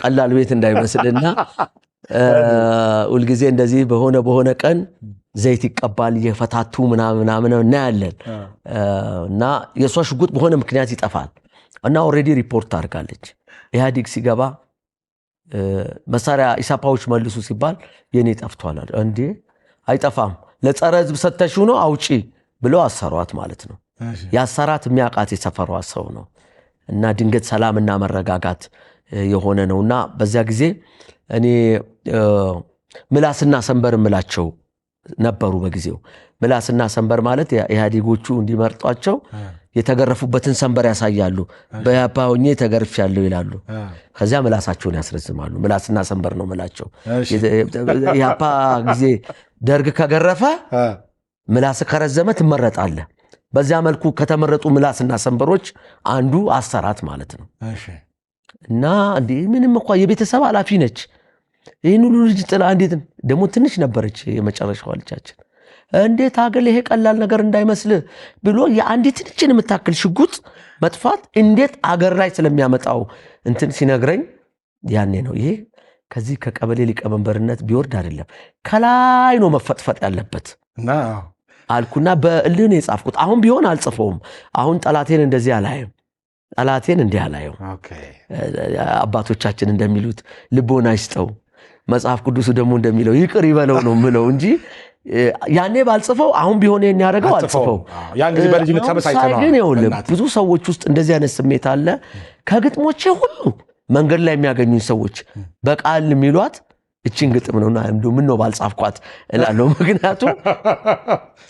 ቀላል ቤት እንዳይመስልና ሁልጊዜ እንደዚህ በሆነ ቀን ዘይት ይቀባል እየፈታቱ ምናምን እናያለን። እና የእሷ ሽጉጥ በሆነ ምክንያት ይጠፋል እና ኦልሬዲ ሪፖርት አድርጋለች። ኢህአዲግ ሲገባ መሳሪያ ኢሳፓዎች መልሱ ሲባል የኔ ጠፍቷል። እንዴ አይጠፋም፣ ለጸረ ህዝብ ሰተሹ ነው አውጪ ብለው አሰሯት ማለት ነው። ያሰራት የሚያውቃት የሰፈሯ ሰው ነው እና ድንገት ሰላምና መረጋጋት የሆነ ነውና በዚያ ጊዜ እኔ ምላስና ሰንበር ምላቸው ነበሩ። በጊዜው ምላስና ሰንበር ማለት ኢህአዲጎቹ እንዲመርጧቸው የተገረፉበትን ሰንበር ያሳያሉ። በያፓ ሆኜ ተገርፌያለሁ ይላሉ። ከዚያ ምላሳቸውን ያስረዝማሉ። ምላስና ሰንበር ነው ምላቸው። ያፓ ጊዜ ደርግ ከገረፈ ምላስ ከረዘመ ትመረጣለህ። በዚያ መልኩ ከተመረጡ ምላስና ሰንበሮች አንዱ አሰራት ማለት ነው። እና እንዴ ምንም እንኳን የቤተሰብ ኃላፊ ነች። ይህን ሁሉ ልጅ ጥላ እንዴት ደግሞ ትንሽ ነበረች የመጨረሻዋ ልጃችን። እንዴት አገል ይሄ ቀላል ነገር እንዳይመስልህ ብሎ የአንዲት ልጅን የምታክል ሽጉጥ መጥፋት እንዴት አገር ላይ ስለሚያመጣው እንትን ሲነግረኝ ያኔ ነው ይሄ ከዚህ ከቀበሌ ሊቀመንበርነት ቢወርድ አይደለም ከላይ ነው መፈጥፈጥ ያለበት አልኩና በእልህ ነው የጻፍኩት። አሁን ቢሆን አልጽፈውም። አሁን ጠላቴን እንደዚህ አላየም፣ ጠላቴን እንዲህ አላየው። አባቶቻችን እንደሚሉት ልቦና ይስጠው፣ መጽሐፍ ቅዱሱ ደግሞ እንደሚለው ይቅር ይበለው ነው የምለው እንጂ ያኔ ባልጽፈው አሁን ቢሆን ይሄን ያደረገው አልጽፈው። ያን ጊዜ በልጅነት ተበሳጭተናል። ግን ይኸውልህ ብዙ ሰዎች ውስጥ እንደዚህ አይነት ስሜት አለ። ከግጥሞቼ ሁሉ መንገድ ላይ የሚያገኙኝ ሰዎች በቃል የሚሏት እቺን ግጥም ነውና ምን ነው ባልጻፍኳት እላለሁ። ምክንያቱም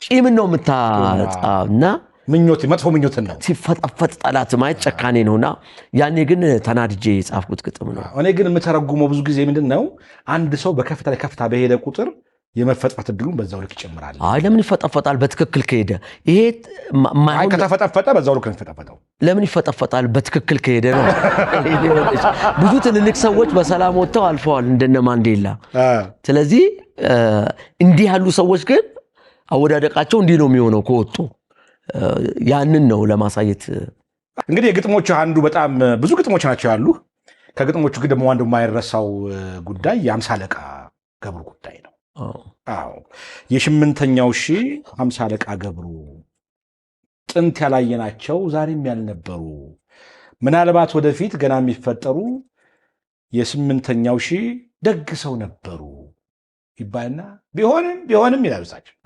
ቂምን ነው የምታጣና ምኞት መጥፎ ምኞት ነው ሲፈጠፈጥ ጠላት ማየት ጨካኔ ነውና ያኔ ግን ተናድጄ ጻፍኩት ግጥም ነው እኔ ግን የምተረጉመው ብዙ ጊዜ ምንድነው አንድ ሰው በከፍታ ላይ ከፍታ በሄደ ቁጥር የመፈጥፈጥ እድሉን በዛው ልክ ይጨምራል አይ ለምን ይፈጠፈጣል በትክክል ከሄደ ይሄ አይ ከተፈጠፈጠ በዛው ልክ ነው ይፈጠፈጣል ለምን ይፈጠፈጣል በትክክል ከሄደ ነው ብዙ ትልልቅ ሰዎች በሰላም ወጥተው አልፈዋል እንደነ ማንዴላ ስለዚህ እንዲህ ያሉ ሰዎች ግን አወዳደቃቸው እንዲህ ነው የሚሆነው ከወጡ ያንን ነው ለማሳየት እንግዲህ የግጥሞቹ አንዱ በጣም ብዙ ግጥሞች ናቸው ያሉ ከግጥሞቹ ግን ደግሞ አንዱ የማይረሳው ጉዳይ የአምሳ አለቃ ገብሩ ጉዳይ ነው አዎ የስምንተኛው ሺህ አምሳ አለቃ ገብሩ ጥንት ያላየናቸው ዛሬም ያልነበሩ ምናልባት ወደፊት ገና የሚፈጠሩ የስምንተኛው ሺህ ደግ ሰው ነበሩ ይባልና ቢሆንም ይላልሳቸው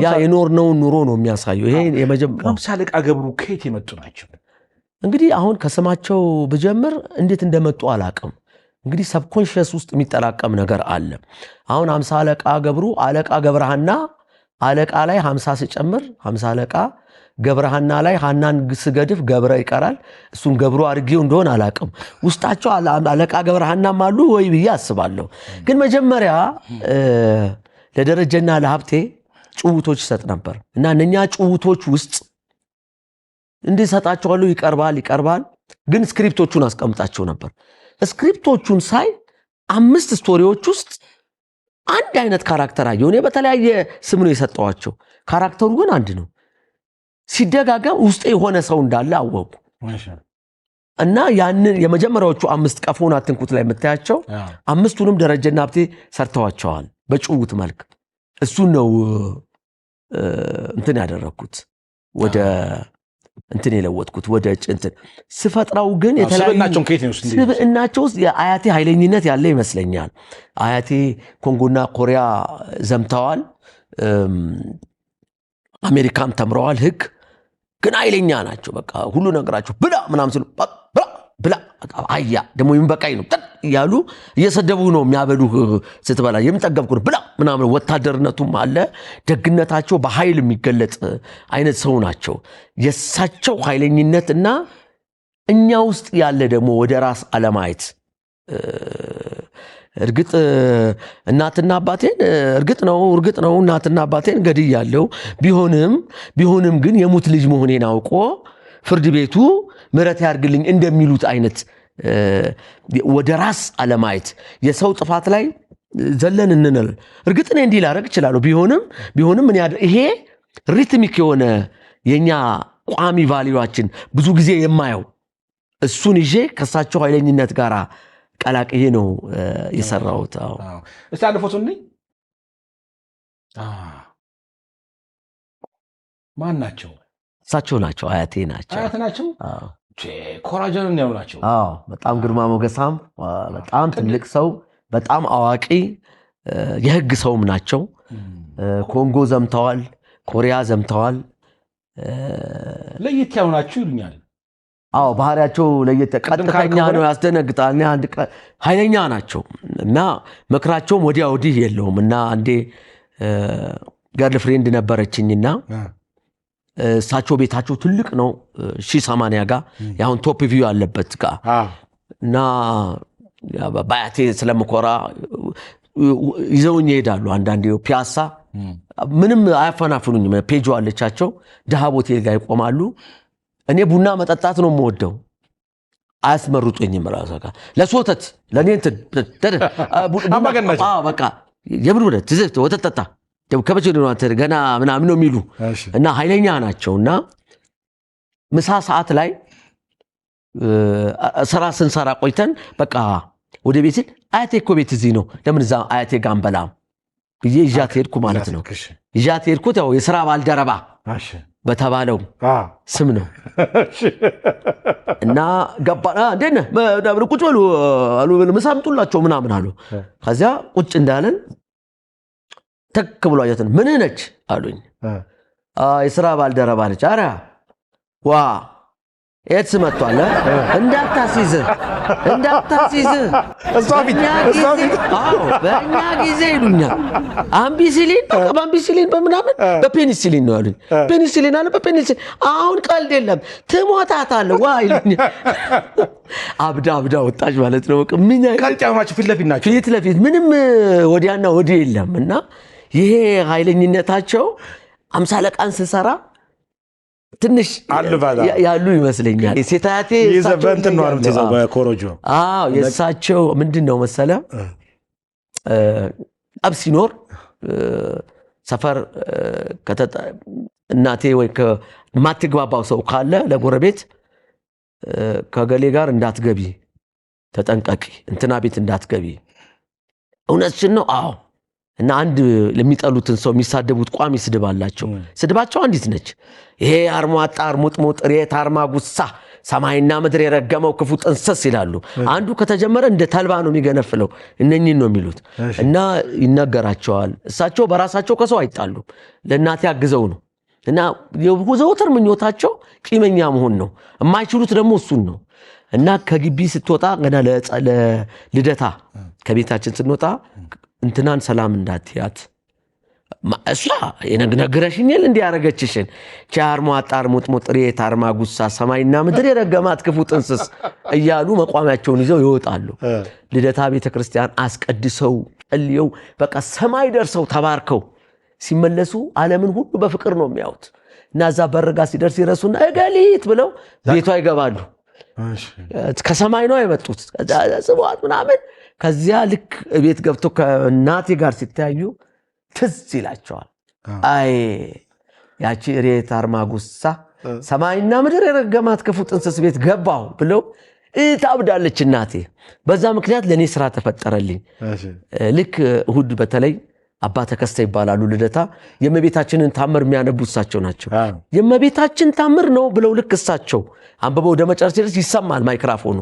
ያ የኖርነውን ኑሮ ነው የሚያሳየው ይሄ የመጀመሪያው አምሳ አለቃ ገብሩ ከየት የመጡ ናቸው እንግዲህ አሁን ከስማቸው ብጀምር እንዴት እንደመጡ አላቅም እንግዲህ ሰብኮንሺየስ ውስጥ የሚጠራቀም ነገር አለ አሁን 50 አለቃ ገብሩ አለቃ ገብረሃና አለቃ ላይ 50 ሲጨምር 50 አለቃ ገብረሃና ላይ ሃናን ስገድፍ ገብረ ይቀራል እሱን ገብሩ አርጊው እንደሆነ አላቅም ውስጣቸው አለቃ ገብረሃናም አሉ ወይ ብዬ አስባለሁ ግን መጀመሪያ ለደረጀና ለሀብቴ ጭውቶች ይሰጥ ነበር እና እነኛ ጭውቶች ውስጥ እንዲሰጣቸዋሉ ይቀርባል ግን ስክሪፕቶቹን አስቀምጣቸው ነበር ስክሪፕቶቹን ሳይ 5 ስቶሪዎች ውስጥ አንድ አይነት ካራክተር አየሁ እኔ በተለያየ ስም ነው የሰጠዋቸው ካራክተሩ ግን አንድ ነው ሲደጋገም ውስጥ የሆነ ሰው እንዳለ አወቁ እና ያንን የመጀመሪያዎቹ 5 ቀፎን አትንኩት ላይ የምታያቸው 5ቱንም ደረጀና ሀብቴ ሰርተዋቸዋል በጭውት መልክ እሱን ነው እንትን ያደረኩት ወደ እንትን የለወጥኩት ወደ እንትን ስፈጥራው ግን የተለያዩ ስብዕናቸው ውስጥ የአያቴ ኃይለኝነት ያለ ይመስለኛል አያቴ ኮንጎና ኮሪያ ዘምተዋል አሜሪካም ተምረዋል ህግ ግን ኃይለኛ ናቸው በቃ ሁሉ ነገራቸው ብላ ምናምን ሲሉ ብላ አያ ደግሞ ይምበቃይ ነው ያሉ እየሰደቡ ነው የሚያበሉ ስትበላ የምጠገብኩ ነው ብላ ምናምን ወታደርነቱም አለ ደግነታቸው በኃይል የሚገለጥ አይነት ሰው ናቸው የሳቸው ኃይለኝነትና እኛ ውስጥ ያለ ደግሞ ወደ ራስ አለማየት እርግጥ እናትና አባቴን እርግጥ ነው እናትና አባቴን ገድያለሁ ቢሆንም ግን የሙት ልጅ መሆኔን አውቆ ፍርድ ቤቱ ምህረት ያርግልኝ እንደሚሉት አይነት ወደ ራስ አለማየት የሰው ጥፋት ላይ ዘለን እንነል እርግጥ ነው እንዲህ ላረግ ይችላል ቢሆንም ምን ይሄ ሪትሚክ የሆነ የኛ ቋሚ ቫልዩአችን ብዙ ጊዜ የማየው እሱን ይዤ ከሳቸው ኃይለኝነት ጋር ቀላቅዬ ነው የሰራሁት እስቲ አንድ ፎቶ እንይ ማን ናቸው እሳቸው ናቸው አያቴ ናቸው ኮራጀርን ያው ናቸው በጣም ግርማ ሞገሳም በጣም ትልቅ ሰው በጣም አዋቂ የህግ ሰውም ናቸው ኮንጎ ዘምተዋል ኮሪያ ዘምተዋል ለየት ያው ናቸው ይሉኛል ባህሪያቸው ለየት ቀጥተኛ ነው ያስደነግጣል አንድ ኃይለኛ ናቸው እና መክራቸውም ወዲህ የለውም እና አንዴ ገርል ፍሬንድ ነበረችኝና እሳቸው ቤታቸው ትልቅ ነው 1080 ጋር ያሁን ቶፕ ቪው ያለበት ጋር እና ባያቴ ስለምኮራ ይዘውኝ ይሄዳሉ አንዳንዴ ፒያሳ ምንም አያፈናፍኑኝም ፔጆ አለቻቸው ደሃ ሆቴል ጋር ይቆማሉ እኔ ቡና መጠጣት ነው የምወደው አያስመርጡኝም ራሳካ ለሶተት ለኔ እንትን በቃ የብር ወተት ጠጣ ከበቸ ነው አንተ ገና ምናምን ነው የሚሉ እና ኃይለኛ ናቸውና ምሳ ሰዓት ላይ ስራ ስንሰራ ቆይተን በቃ ወደ ቤት አያቴ እኮ ቤት እዚህ ነው ለምን እዛ አያቴ ጋር አንበላም ብዬ ይዣት ሄድኩ ማለት ነው ይዣት ሄድኩት ያው የሥራ ባልደረባ በተባለው ስም ነው እና ገባና እንደነ ደብረ ቁጭ በሉ አሉ ምሳ አምጡላቸው ምናምን አሉ ከዚያ ቁጭ እንዳለን ተክ ብሎ አያተን ምን ነች አሉኝ የሥራ ባልደረባ ነች አራ ኤድስ መጥቷል እንዳታሲዝ በእኛ ጊዜ ይሉኛል አምቢሲሊን በምናምን በፔኒሲሊን ነው ያሉኝ ፔኒሲሊን አለ በፔኒሲሊን አሁን ቀልድ የለም ትሞታታለህ ዋ ይሉኛል አብዳ ወጣች ማለት ነው ምን ቀልጫማችሁ ፊት ለፊት ምንም ወዲያና ወዲህ የለም እና ይሄ ኃይለኝነታቸው 50 አለቃን ስሰራ ትንሽ ያሉ ይመስለኛል ሴታቴ ይዘበንት ነው አርምተው በኮሮጆ የሳቸው ምንድነው መሰለ አብ ሲኖር ሰፈር እናቴ ወይ ከማትግባባው ሰው ካለ ለጎረቤት ከገሌ ጋር እንዳትገቢ ተጠንቀቂ እንትና ቤት እንዳትገቢ እውነትሽን ነው አዎ እና አንድ ለሚጠሉትን ሰው የሚሳደቡት ቋሚ ስድብ አላቸው ስድባቸው አንዲት ነች ይሄ አርሟጣር ሙጥሙጥ ሬት አርማጉሳ ሰማይና ምድር የረገመው ክፉ ጥንስስ ይላሉ አንዱ ከተጀመረ እንደ ተልባ ነው የሚገነፍለው እነኚህን ነው የሚሉት እና ይነገራቸዋል እሳቸው በራሳቸው ከሰው አይጣሉ ለእናቴ ያግዘው ነው እና የዘወትር ምኞታቸው ቂመኛ መሆን ነው የማይችሉት ደግሞ እሱን ነው እና ከግቢ ስትወጣ ገና ለልደታ ከቤታችን ስንወጣ እንትናን ሰላም እንዳትያት እሷ የነገረሽኝል እንዲያረገችሽን ቻርሟጣር ሙጥሙጥ ሬት አርማጉሳ ሰማይና ምድር የረገማት ክፉ ጥንስስ እያሉ መቋሚያቸውን ይዘው ይወጣሉ ልደታ ቤተክርስቲያን አስቀድሰው ጸልየው በቃ ሰማይ ደርሰው ተባርከው ሲመለሱ ዓለምን ሁሉ በፍቅር ነው የሚያዩት እና እዛ በረጋ ሲደርስ ይረሱና እገሊት ብለው ቤቷ ይገባሉ ከሰማይ ነው የመጡት ጽዋት ምናምን ከዚያ ልክ ቤት ገብቶ ከናቴ ጋር ሲታዩ ትዝ ይላቸዋል አይ ያቺ ሬት አርማጉሳ ሰማይና ምድር የረገማት ክፉ ጥንስስ ቤት ገባው ብለው ታብዳለች እናቴ በዛ ምክንያት ለኔ ስራ ተፈጠረልኝ ልክ እሁድ በተለይ አባ ተከስተ ይባላሉ ልደታ የመቤታችንን ታምር የሚያነቡሳቸው ናቸው የመቤታችን ታምር ነው ብለው ልክ እሳቸው አንበበው ወደ መጨረሻ ድረስ ይሰማል ማይክሮፎኑ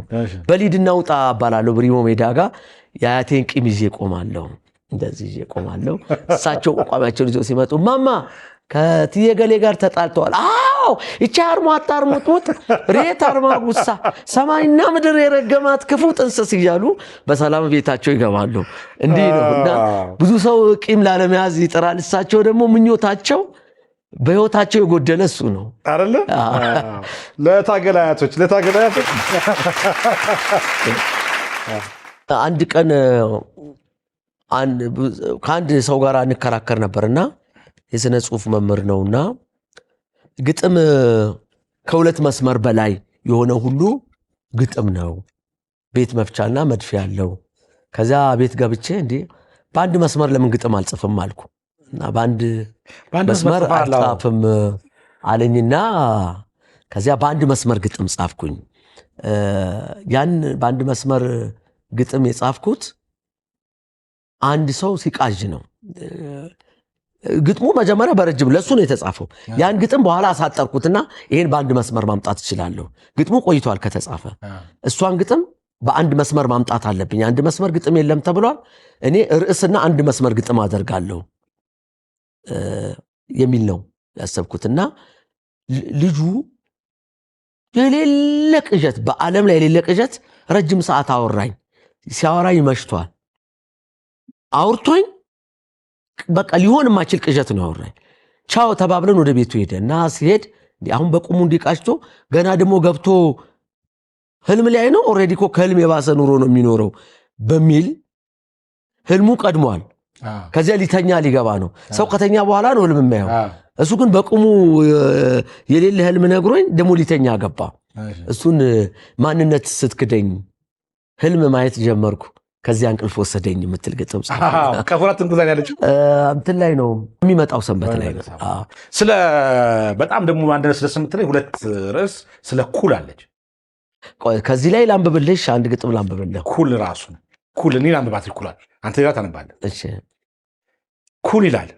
በሊድና ውጣ አባላለሁ ብሪሞ ሜዳ ጋር ያያቴን ቂም ይዤ ቆማለሁ እንደዚህ ይዤ ቆማለሁ እሳቸው ቆቋሚያቸውን ይዘው ሲመጡ ማማ ከትዬ ገሌ ጋር ተጣልተዋል አዎ እቺ አርሟጣር ሙጥሙጥ ሬት አርማጉሳ ሰማይና ምድር የረገማት ክፉ ጥንስስ እያሉ በሰላም ቤታቸው ይገባሉ እንዲህ ነውና ብዙ ሰው ቂም ላለመያዝ ይጥራል እሳቸው ደግሞ ምኞታቸው በህይወታቸው የጎደለ እሱ ነው አይደለ ለታገላያቶች አንድ ቀን ከአንድ ሰው ጋር እንከራከር ነበርና የስነ ጽሁፍ መምህር ነውና ግጥም ከሁለት መስመር በላይ የሆነ ሁሉ ግጥም ነው ቤት መፍቻና መድፊያ ያለው ከዛ ቤት ገብቼ እንዴ በአንድ መስመር ለምን ግጥም አልጽፍም አልኩ እና በአንድ መስመር አልጻፍም አለኝና ከዚያ በአንድ መስመር ግጥም ጻፍኩኝ ያን በአንድ መስመር ግጥም የጻፍኩት አንድ ሰው ሲቃዥ ነው ግጥሙ መጀመሪያ በረጅም ለሱ ነው የተጻፈው ያን ግጥም በኋላ አሳጠርኩትና ይሄን በአንድ መስመር ማምጣት ይችላልው ግጥሙ ቆይቷል ከተጻፈ እሷን ግጥም በአንድ መስመር ማምጣት አለብኝ አንድ መስመር ግጥም የለም ተብሏል እኔ ርዕስና አንድ መስመር ግጥም አደርጋለሁ የሚል ነው ያሰብኩትና ልጁ የሌለ ቅዠት በዓለም ላይ የሌለ ቅዠት ረጅም ሰዓት አወራኝ ሲያወራኝ መሽቷል አውርቶኝ በቃ ሊሆን የማይችል ቅዠት ነው ያወራኝ ቻው ተባብለን ወደ ቤቱ ሄደና ሲሄድ አሁን በቁሙ እንዲቃጭቶ ገና ደግሞ ገብቶ ህልም ላይ ነው ኦሬዲ እኮ ከህልም የባሰ ኑሮ ነው የሚኖረው በሚል ህልሙ ቀድሟል ከዚያ ሊተኛ ሊገባ ነው ሰው ከተኛ በኋላ ነው ህልም የሚያየው እሱ ግን በቁሙ የሌለ ህልም ነግሮኝ ደግሞ ሊተኛ ገባ እሱን ማንነት ስትክደኝ ህልም ማየት ጀመርኩ ከዚያ እንቅልፍ ወሰደኝ የምትል ግጥም ከፍራት እንግዛን ያለችው እንትን ላይ ነው የሚመጣው ሰንበት ላይ ነው ስለ በጣም ደግሞ አንደረስ ለስምትለኝ ሁለት ርዕስ ስለ ኩል አለች ከዚህ ላይ ላንብብልሽ አንድ ግጥም ላንብብልህ ኩል ራሱ ኩል እኔ ላንብባት ይኩላል አንተ ሌላ ታነባለህ እሺ ኩል ይላል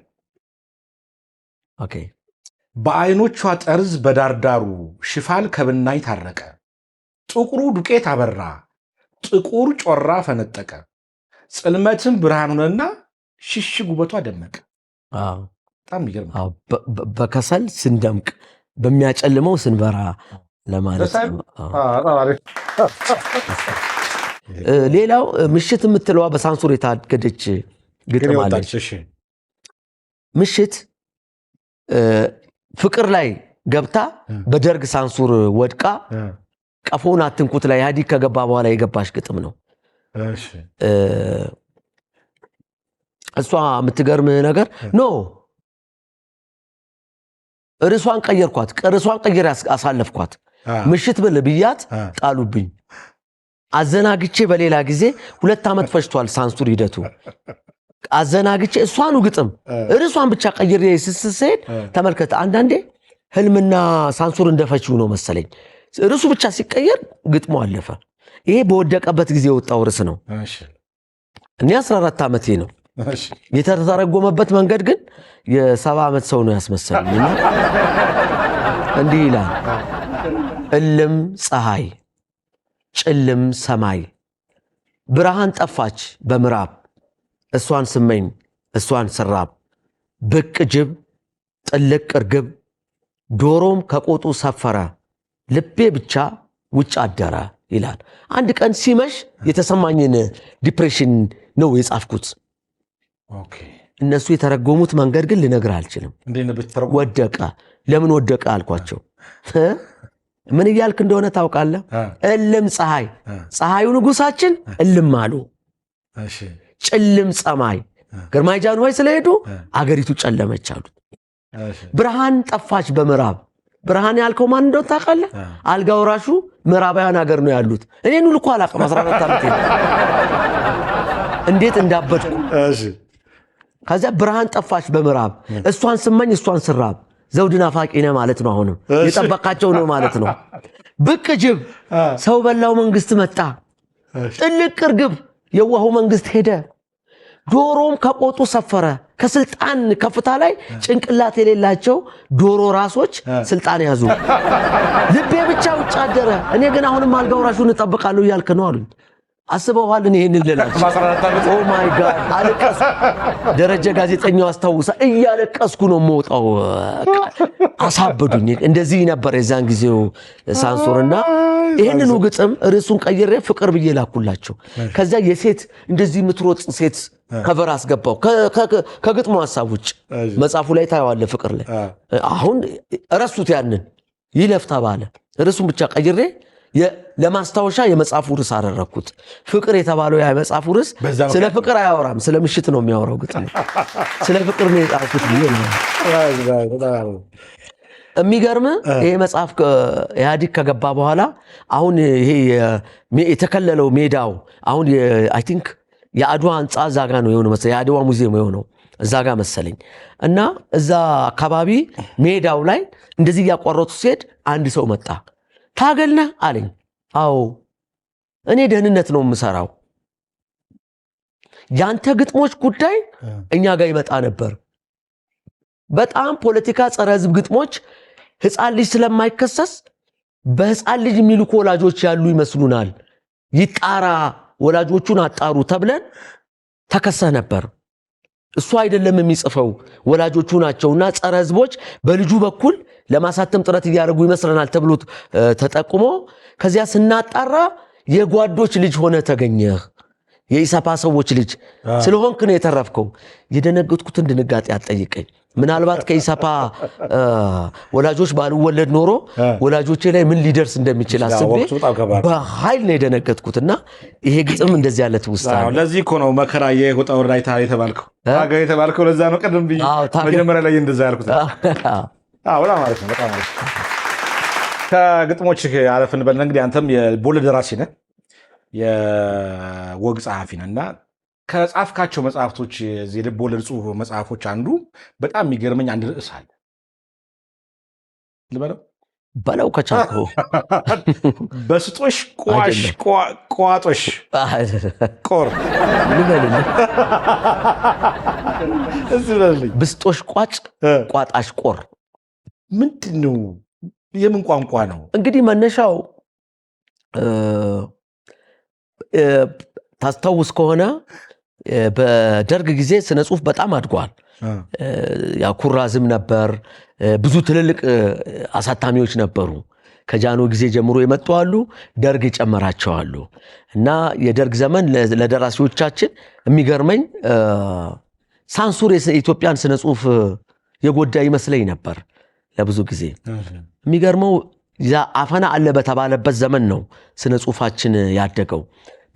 ኦኬ በአይኖቿ ጠርዝ በዳርዳሩ ሽፋል ከብናይ ታረቀ ጥቁሩ ዱቄት አበራ ጥቁር ጮራ ፈነጠቀ ጽልመትም ብርሃን ሆነና ሽሽግ ውበቷ ደመቀ በጣም ይገርም በከሰል ስንደምቅ በሚያጨልመው ስንበራ ለማለት ነው። ሌላው ምሽት የምትለዋ በሳንሱር የታገደች ግጥም አለች። ምሽት ፍቅር ላይ ገብታ በደርግ ሳንሱር ወድቃ ቀፎን አትንኩት ላይ ኢህአዲግ ከገባ በኋላ የገባሽ ግጥም ነው። እሷ የምትገርምህ ነገር ኖ ርዕሷን ቀየርኳት፣ ርዕሷን ቀየር አሳለፍኳት። ምሽት ብል ብያት ጣሉብኝ። አዘናግቼ በሌላ ጊዜ 2 ዓመት ፈጅቷል ሳንሱር ሂደቱ። አዘናግቼ እሷኑ ግጥም ርዕሷን ብቻ ቀይሬ ስስሄድ ተመልከተ። አንዳንዴ ህልምና ሳንሱር እንደፈችው ነው መሰለኝ። ርዕሱ ብቻ ሲቀየር ግጥሙ አለፈ። ይሄ በወደቀበት ጊዜ የወጣው ርዕስ ነው። እኔ 14 ዓመቴ ነው። የተተረጎመበት መንገድ ግን የ70 ዓመት ሰው ነው ያስመሰለኝ። እንዲህ ይላል። እልም ፀሐይ፣ ጭልም ሰማይ፣ ብርሃን ጠፋች በምዕራብ፣ እሷን ስመኝ እሷን ስራብ፣ ብቅ ጅብ ጥልቅ እርግብ፣ ዶሮም ከቆጡ ሰፈረ፣ ልቤ ብቻ ውጭ አደረ ይላል። አንድ ቀን ሲመሽ የተሰማኝን ዲፕሬሽን ነው የጻፍኩት። እነሱ የተረጎሙት መንገድ ግን ልነግር አልችልም። ወደቀ። ለምን ወደቀ አልኳቸው። ምን እያልክ እንደሆነ ታውቃለህ? እልም ፀሐይ፣ ፀሐዩ ንጉሳችን እልም አሉ። ጭልም ሰማይ፣ ግርማይ ጃንሆይ ስለሄዱ አገሪቱ ጨለመች አሉት። ብርሃን ጠፋች በምዕራብ። ብርሃን ያልከው ማን እንደሆነ ታውቃለህ? አልጋ ወራሹ ምዕራባውያን ሀገር ነው ያሉት። እኔን ሁሉ እኮ አላውቅም። 14 ዓመቴ እንዴት እንዳበድኩ። ከዚያ ብርሃን ጠፋች በምዕራብ፣ እሷን ስመኝ እሷን ስራብ፣ ዘውድ ናፋቂ ነህ ማለት ነው። አሁንም የጠበቃቸው ነው ማለት ነው። ብቅ ጅብ ሰው በላው መንግስት መጣ፣ ጥልቅ እርግብ የዋሁ መንግስት ሄደ፣ ዶሮም ከቆጡ ሰፈረ። ከስልጣን ከፍታ ላይ ጭንቅላት የሌላቸው ዶሮ ራሶች ስልጣን ያዙ። ልቤ ብቻ ውጭ አደረ፣ እኔ ግን አሁንም አልጋ ወራሹን እጠብቃለሁ እያልክ ነው አሉኝ። አስበዋል። እኔ ይሄንን ልላችሁ ኦ ማይ ጋድ አለቀስ። ደረጀ ጋዜጠኛው አስታውሳ እያለቀስኩ ነው የምወጣው። አሳበዱኝ። እንደዚህ ነበር የዛን ጊዜው ሳንሱርና ይሄንኑ ግጥም ርዕሱን ቀይሬ ፍቅር ብዬ ላኩላቸው። ከዛ የሴት እንደዚህ የምትሮጥ ሴት ከቨር አስገባው ከግጥሙ ሐሳብ ውጭ። መጽሐፉ ላይ ታየዋለህ ፍቅር ላይ። አሁን ረሱት ያንን ይለፍ ተባለ። ርዕሱን ብቻ ቀይሬ ለማስታወሻ የመጽሐፉ ርዕስ አደረኩት። ፍቅር የተባለው ያ መጽሐፉ ርዕስ ስለ ፍቅር አያወራም፣ ስለ ምሽት ነው የሚያወራው ግጥም። ስለ ፍቅር ነው የጻፍኩት ብዬ ነው። የሚገርም ይሄ መጽሐፍ ኢህአዲግ ከገባ በኋላ አሁን ይሄ የተከለለው ሜዳው አሁን አይ ቲንክ የአድዋ ህንፃ እዛ ጋ ነው የሆነው መሰለኝ፣ የአድዋ ሙዚየም የሆነው እዛ ጋ መሰለኝ። እና እዛ አካባቢ ሜዳው ላይ እንደዚህ እያቋረጡ ሲሄድ አንድ ሰው መጣ። ታገልነህ አለኝ። አዎ እኔ ደህንነት ነው የምሰራው። ያንተ ግጥሞች ጉዳይ እኛ ጋር ይመጣ ነበር። በጣም ፖለቲካ ጸረ ህዝብ ግጥሞች ህፃን ልጅ ስለማይከሰስ በህፃን ልጅ የሚልኩ ወላጆች ያሉ ይመስሉናል። ይጣራ፣ ወላጆቹን አጣሩ ተብለን ተከሰህ ነበር። እሱ አይደለም የሚጽፈው ወላጆቹ ናቸውና ጸረ ህዝቦች በልጁ በኩል ለማሳተም ጥረት እያደረጉ ይመስለናል ተብሎ ተጠቁሞ ከዚያ ስናጣራ የጓዶች ልጅ ሆነ ተገኘህ። የኢሳፓ ሰዎች ልጅ ስለሆንክ ነው የተረፍከው። የደነገጥኩትን ድንጋጤ አትጠይቀኝ። ምናልባት ከኢሳፓ ወላጆች ባልወለድ ኖሮ ወላጆቼ ላይ ምን ሊደርስ እንደሚችል አስቤ በኃይል ነው የደነገጥኩትና ይሄ ግጥም እንደዚህ ያለ ትውስታ ነው። ለዚህ እኮ ነው መከራ የወጣ ወርዳይታ የተባልከው ታገ የተባልከው። ለዛ ነው ቀደም ብዬ መጀመሪያ ላይ እንደዛ ያልኩት። በጣም አሪፍ ነው። በጣም አሪፍ ከግጥሞች አለፍን በልና እንግዲህ አንተም የቦለድ ደራሲ ነህ፣ የወግ ጸሐፊ ነህ እና ከጻፍካቸው መጽሐፍቶች የልብ ወለድ ጽሑፍ መጽሐፎች አንዱ በጣም የሚገርመኝ አንድ ርዕስ አለ። ልበለው በለው ከቻልኩ በስጦሽ ቋሽ ቋጦሽ ቆር ልበልልህ። ብስጦሽ ቋጭ ቋጣሽ ቆር ምንድን ነው? የምን ቋንቋ ነው? እንግዲህ መነሻው ታስታውስ ከሆነ በደርግ ጊዜ ስነ ጽሁፍ በጣም አድጓል። ያ ኩራዝም ነበር፣ ብዙ ትልልቅ አሳታሚዎች ነበሩ። ከጃኖ ጊዜ ጀምሮ የመጡ አሉ፣ ደርግ ይጨመራቸው አሉ። እና የደርግ ዘመን ለደራሲዎቻችን የሚገርመኝ ሳንሱር የኢትዮጵያን ስነ ጽሁፍ የጎዳ ይመስለኝ ነበር ለብዙ ጊዜ። የሚገርመው አፈና አለ በተባለበት ዘመን ነው ስነ ጽሁፋችን ያደገው።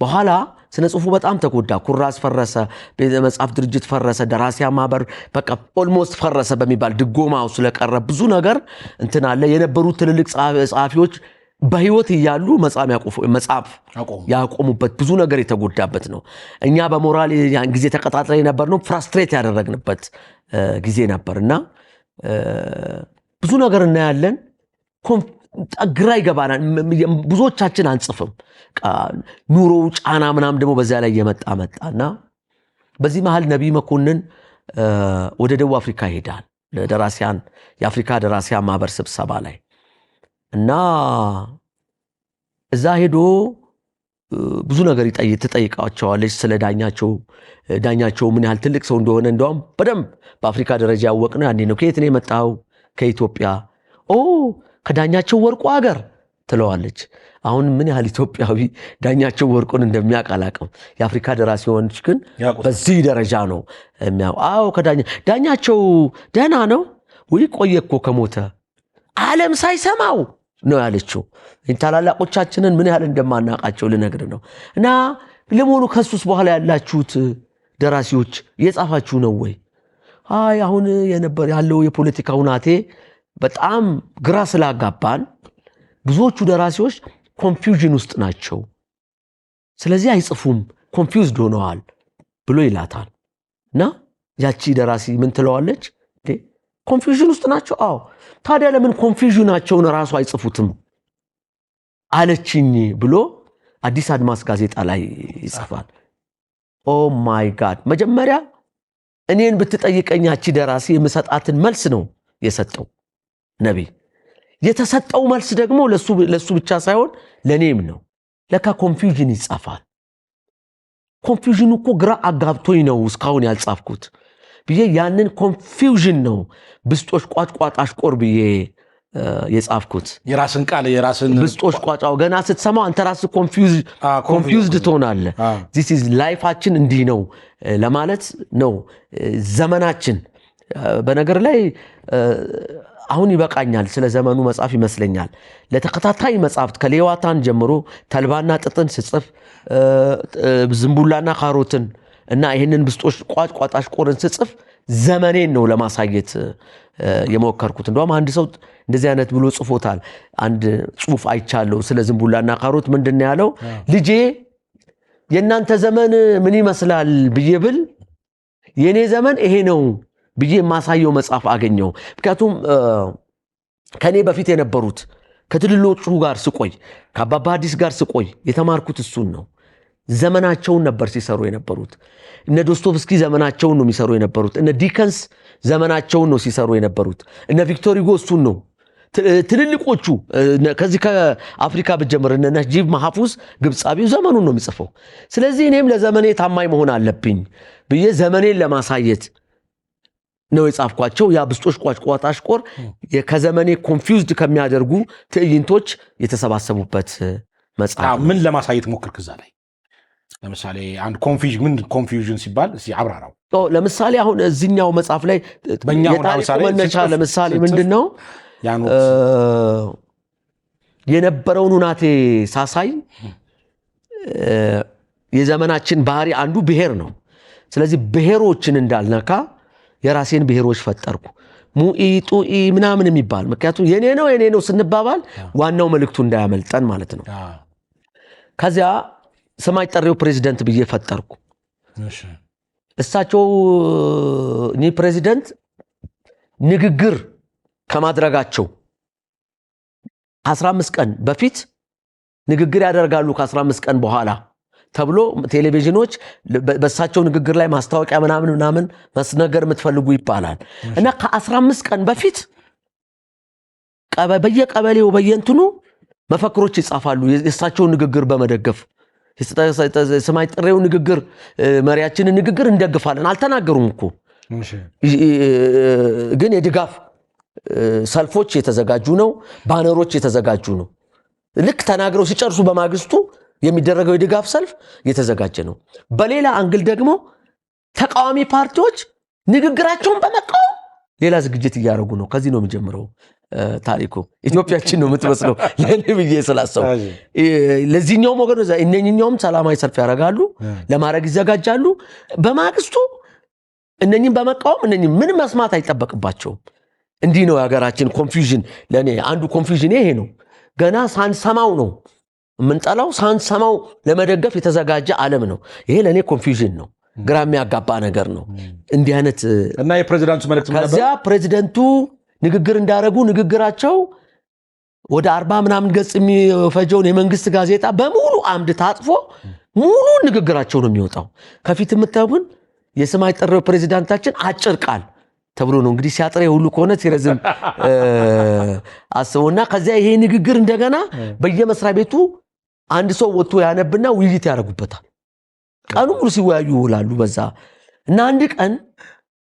በኋላ ስነ ጽሁፉ በጣም ተጎዳ። ኩራዝ ፈረሰ፣ ቤተ መጽሐፍ ድርጅት ፈረሰ፣ ደራሲያ ማህበር በቃ ኦልሞስት ፈረሰ በሚባል ድጎማው ስለቀረ ብዙ ነገር እንትን አለ። የነበሩት ትልልቅ ጸሐፊዎች በህይወት እያሉ መጽሐፍ ያቆሙበት ብዙ ነገር የተጎዳበት ነው። እኛ በሞራል ያን ጊዜ ተቀጣጥለ የነበርነው ፍራስትሬት ያደረግንበት ጊዜ ነበርና ብዙ ነገር እናያለን። ግራ ይገባናል። ብዙዎቻችን አንጽፍም። ኑሮ ጫና ምናም ደግሞ በዛ ላይ መጣና በዚህ መሃል ነቢይ መኮንን ወደ ደቡብ አፍሪካ ይሄዳል ለደራሲያን የአፍሪካ ደራሲያን ማህበር ስብሰባ ላይ እና እዛ ሄዶ ብዙ ነገር ትጠይቃቸዋለች ስለ ዳኛቸው ምን ያህል ትልቅ ሰው እንደሆነ። እንደውም በደንብ በአፍሪካ ደረጃ ያወቅነው ያኔ ነው። ከየት ነው የመጣው? ከኢትዮጵያ። ከዳኛቸው ወርቁ ሀገር ትለዋለች። አሁን ምን ያህል ኢትዮጵያዊ ዳኛቸው ወርቁን እንደሚያውቅ አላውቅም። የአፍሪካ ደራሲዎች ግን በዚህ ደረጃ ነው የሚያውቁ። ዳኛቸው ደህና ነው ወይ? ቆየ እኮ ከሞተ ዓለም ሳይሰማው ነው ያለችው። ታላላቆቻችንን ምን ያህል እንደማናውቃቸው ልነግር ነው። እና ለመሆኑ ከሱስ በኋላ ያላችሁት ደራሲዎች እየጻፋችሁ ነው ወይ? አይ አሁን ያለው የፖለቲካ ሁናቴ በጣም ግራ ስላጋባን ብዙዎቹ ደራሲዎች ኮንፊውዥን ውስጥ ናቸው፣ ስለዚህ አይጽፉም፣ ኮንፊውዝድ ሆነዋል ብሎ ይላታል። እና ያቺ ደራሲ ምን ትለዋለች? ኮንፊውዥን ውስጥ ናቸው? አዎ። ታዲያ ለምን ኮንፊውዥናቸውን ራሱ አይጽፉትም አለችኝ ብሎ አዲስ አድማስ ጋዜጣ ላይ ይጽፋል። ኦ ማይ ጋድ! መጀመሪያ እኔን ብትጠይቀኝ ያቺ ደራሲ የምሰጣትን መልስ ነው የሰጠው ነቢይ። የተሰጠው መልስ ደግሞ ለሱ ብቻ ሳይሆን ለኔም ነው። ለካ ኮንፊውዥን ይጻፋል። ኮንፊውዥኑ እኮ ግራ አጋብቶኝ ነው እስካሁን ያልጻፍኩት ብዬ ያንን ኮንፊውዥን ነው ብስጦሽ ቋጭቋጥ አሽቆር ብዬ የጻፍኩት። የራስን ቃል የራስን ብስጦሽ ቋጫው ገና ስትሰማው አንተ ራስህ ኮንፊውዝድ ትሆናለህ። this is ላይፋችን እንዲህ ነው ለማለት ነው ዘመናችን። በነገር ላይ አሁን ይበቃኛል ስለ ዘመኑ መጽሐፍ ይመስለኛል። ለተከታታይ መጽሐፍት ከሌዋታን ጀምሮ ተልባና ጥጥን ስጽፍ ዝንቡላና ካሮትን እና ይሄንን ብስጦሽ ቋጭቋጥ አሽቆርን ስጽፍ ዘመኔን ነው ለማሳየት የሞከርኩት። እንደውም አንድ ሰው እንደዚህ አይነት ብሎ ጽፎታል። አንድ ጽሁፍ አይቻለሁ ስለ ዝንቡላና ካሮት። ምንድነው ያለው? ልጄ የእናንተ ዘመን ምን ይመስላል ብዬ ብል የኔ ዘመን ይሄ ነው ብዬ ማሳየው መጽሐፍ አገኘው። ምክንያቱም ከኔ በፊት የነበሩት ከትልልቆቹ ጋር ስቆይ ከአባባ ሐዲስ ጋር ስቆይ የተማርኩት እሱን ነው። ዘመናቸውን ነበር ሲሰሩ የነበሩት። እነ ዶስቶቭስኪ ዘመናቸውን ነው የሚሰሩ የነበሩት። እነ ዲከንስ ዘመናቸውን ነው ሲሰሩ የነበሩት። እነ ቪክቶር ሁጎ እሱን ነው። ትልልቆቹ ከዚህ ከአፍሪካ ብጀምር እነ ነጂብ ማህፉዝ ግብጻዊው ዘመኑን ነው የሚጽፈው። ስለዚህ እኔም ለዘመኔ ታማኝ መሆን አለብኝ ብዬ ዘመኔን ለማሳየት ነው የጻፍኳቸው። ያ ብስጦሽ ቋጭቋጥ አሽቆር ከዘመኔ ኮንፊውዝድ ከሚያደርጉ ትዕይንቶች የተሰባሰቡበት መጽሐፍ። ምን ለማሳየት ሞክርክ እዛ ላይ? ለምሳሌ አንድ ኮንፊውዥን ሲባል አብራራው። ለምሳሌ አሁን እዚህኛው መጽሐፍ ላይ መነሻ ለምሳሌ ምንድነው የነበረውን ሁናቴ ሳሳይ የዘመናችን ባህሪ አንዱ ብሔር ነው። ስለዚህ ብሔሮችን እንዳልነካ የራሴን ብሔሮች ፈጠርኩ። ሙኢ ጡኢ ምናምን የሚባል ምክንያቱም የኔ ነው ስንባባል ዋናው መልእክቱ እንዳያመልጠን ማለት ነው። ከዚያ ሰማይ ጠሪው ፕሬዚደንት ብዬ ፈጠርኩ። እሳቸው እኔ ፕሬዚደንት ንግግር ከማድረጋቸው 15 ቀን በፊት ንግግር ያደርጋሉ፣ ከ15 ቀን በኋላ ተብሎ ቴሌቪዥኖች በእሳቸው ንግግር ላይ ማስታወቂያ ምናምን መስነገር የምትፈልጉ ይባላል። እና ከ15 ቀን በፊት በየቀበሌው በየእንትኑ መፈክሮች ይጻፋሉ የእሳቸውን ንግግር በመደገፍ። ሰማይ ጠሪው ንግግር መሪያችንን ንግግር እንደግፋለን። አልተናገሩም እኮ ግን የድጋፍ ሰልፎች የተዘጋጁ ነው ባነሮች የተዘጋጁ ነው ልክ ተናግረው ሲጨርሱ በማግስቱ የሚደረገው የድጋፍ ሰልፍ የተዘጋጀ ነው በሌላ አንግል ደግሞ ተቃዋሚ ፓርቲዎች ንግግራቸውን በመቃወም ሌላ ዝግጅት ያደርጉ ነው ከዚህ ነው የሚጀምረው ታሪኩ ኢትዮጵያችን ነው የምትመስለው ለነብዬ ስላሰው ለዚህኛው ወገን እነኚህኛውም ሰላማዊ ሰልፍ ያደርጋሉ ለማድረግ ይዘጋጃሉ በማግስቱ እነኚህን በመቃወም እነኚህ ምን መስማት አይጠበቅባቸውም እንዲህ ነው ያገራችን ኮንፊውዥን ለኔ አንዱ ኮንፊውዥን ይሄ ነው ገና ሳንሰማው ነው ምንጠላው ሳንሰማው ለመደገፍ የተዘጋጀ ዓለም ነው ይሄ ለኔ ኮንፊውዥን ነው ግራ የሚያጋባ ነገር ነው እንዲህ አይነት እና የፕሬዝዳንቱ መልእክት ምን ነበር ከዚያ ፕሬዝዳንቱ ንግግር እንዳረጉ ንግግራቸው ወደ 40 ምናምን ገጽ የሚፈጀውን የመንግስት ጋዜጣ በሙሉ አምድ ታጥፎ ሙሉ ንግግራቸው ነው የሚወጣው ከፊት የምታዩን የሰማይ ጠረው ፕሬዝዳንታችን አጭር ቃል ተብሎ ነው እንግዲህ ሲያጥሬ ሁሉ ከሆነ ሲረዝም አስቡና ከዚያ ይሄ ንግግር እንደገና በየመስሪያ ቤቱ አንድ ሰው ወጥቶ ያነብና ውይይት ያደርጉበታል ቀኑ ሙሉ ሲወያዩ ይውላሉ በዛ እና አንድ ቀን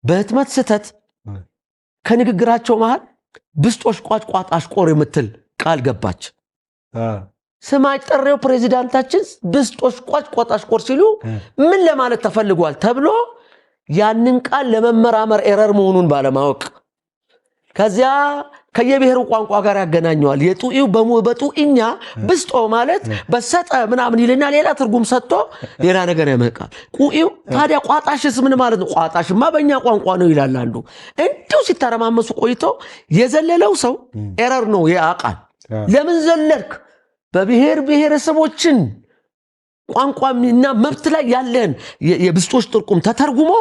በህትመት ስተት ከንግግራቸው መሃል ብስጦሽ ቋጭቋጥ አሽቆር የምትል ቃል ገባች ሰማይ ጠረው ፕሬዝዳንታችን ብስጦሽ ቋጭቋጥ አሽቆር ሲሉ ምን ለማለት ተፈልጓል ተብሎ ያንን ቃል ለመመራመር ኤረር መሆኑን ባለማወቅ ከዚያ ከየብሔሩ ቋንቋ ጋር ያገናኘዋል የጡኢው በጡኢኛ ብስጦ ማለት በሰጠ ምናምን ይልና ሌላ ትርጉም ሰጥቶ ሌላ ነገር ያመጣል ቁኢው ታዲያ ቋጣሽስ ምን ማለት ነው ቋጣሽማ በእኛ ቋንቋ ነው ይላል አንዱ እንዴው ሲተረማመሱ ቆይቶ የዘለለው ሰው ኤረር ነው ያቃል ለምን ዘለልክ በብሔር ብሔረሰቦችን ቋንቋና መብት ላይ ያለን የብስጦች ጥርቁም ተተርጉሞ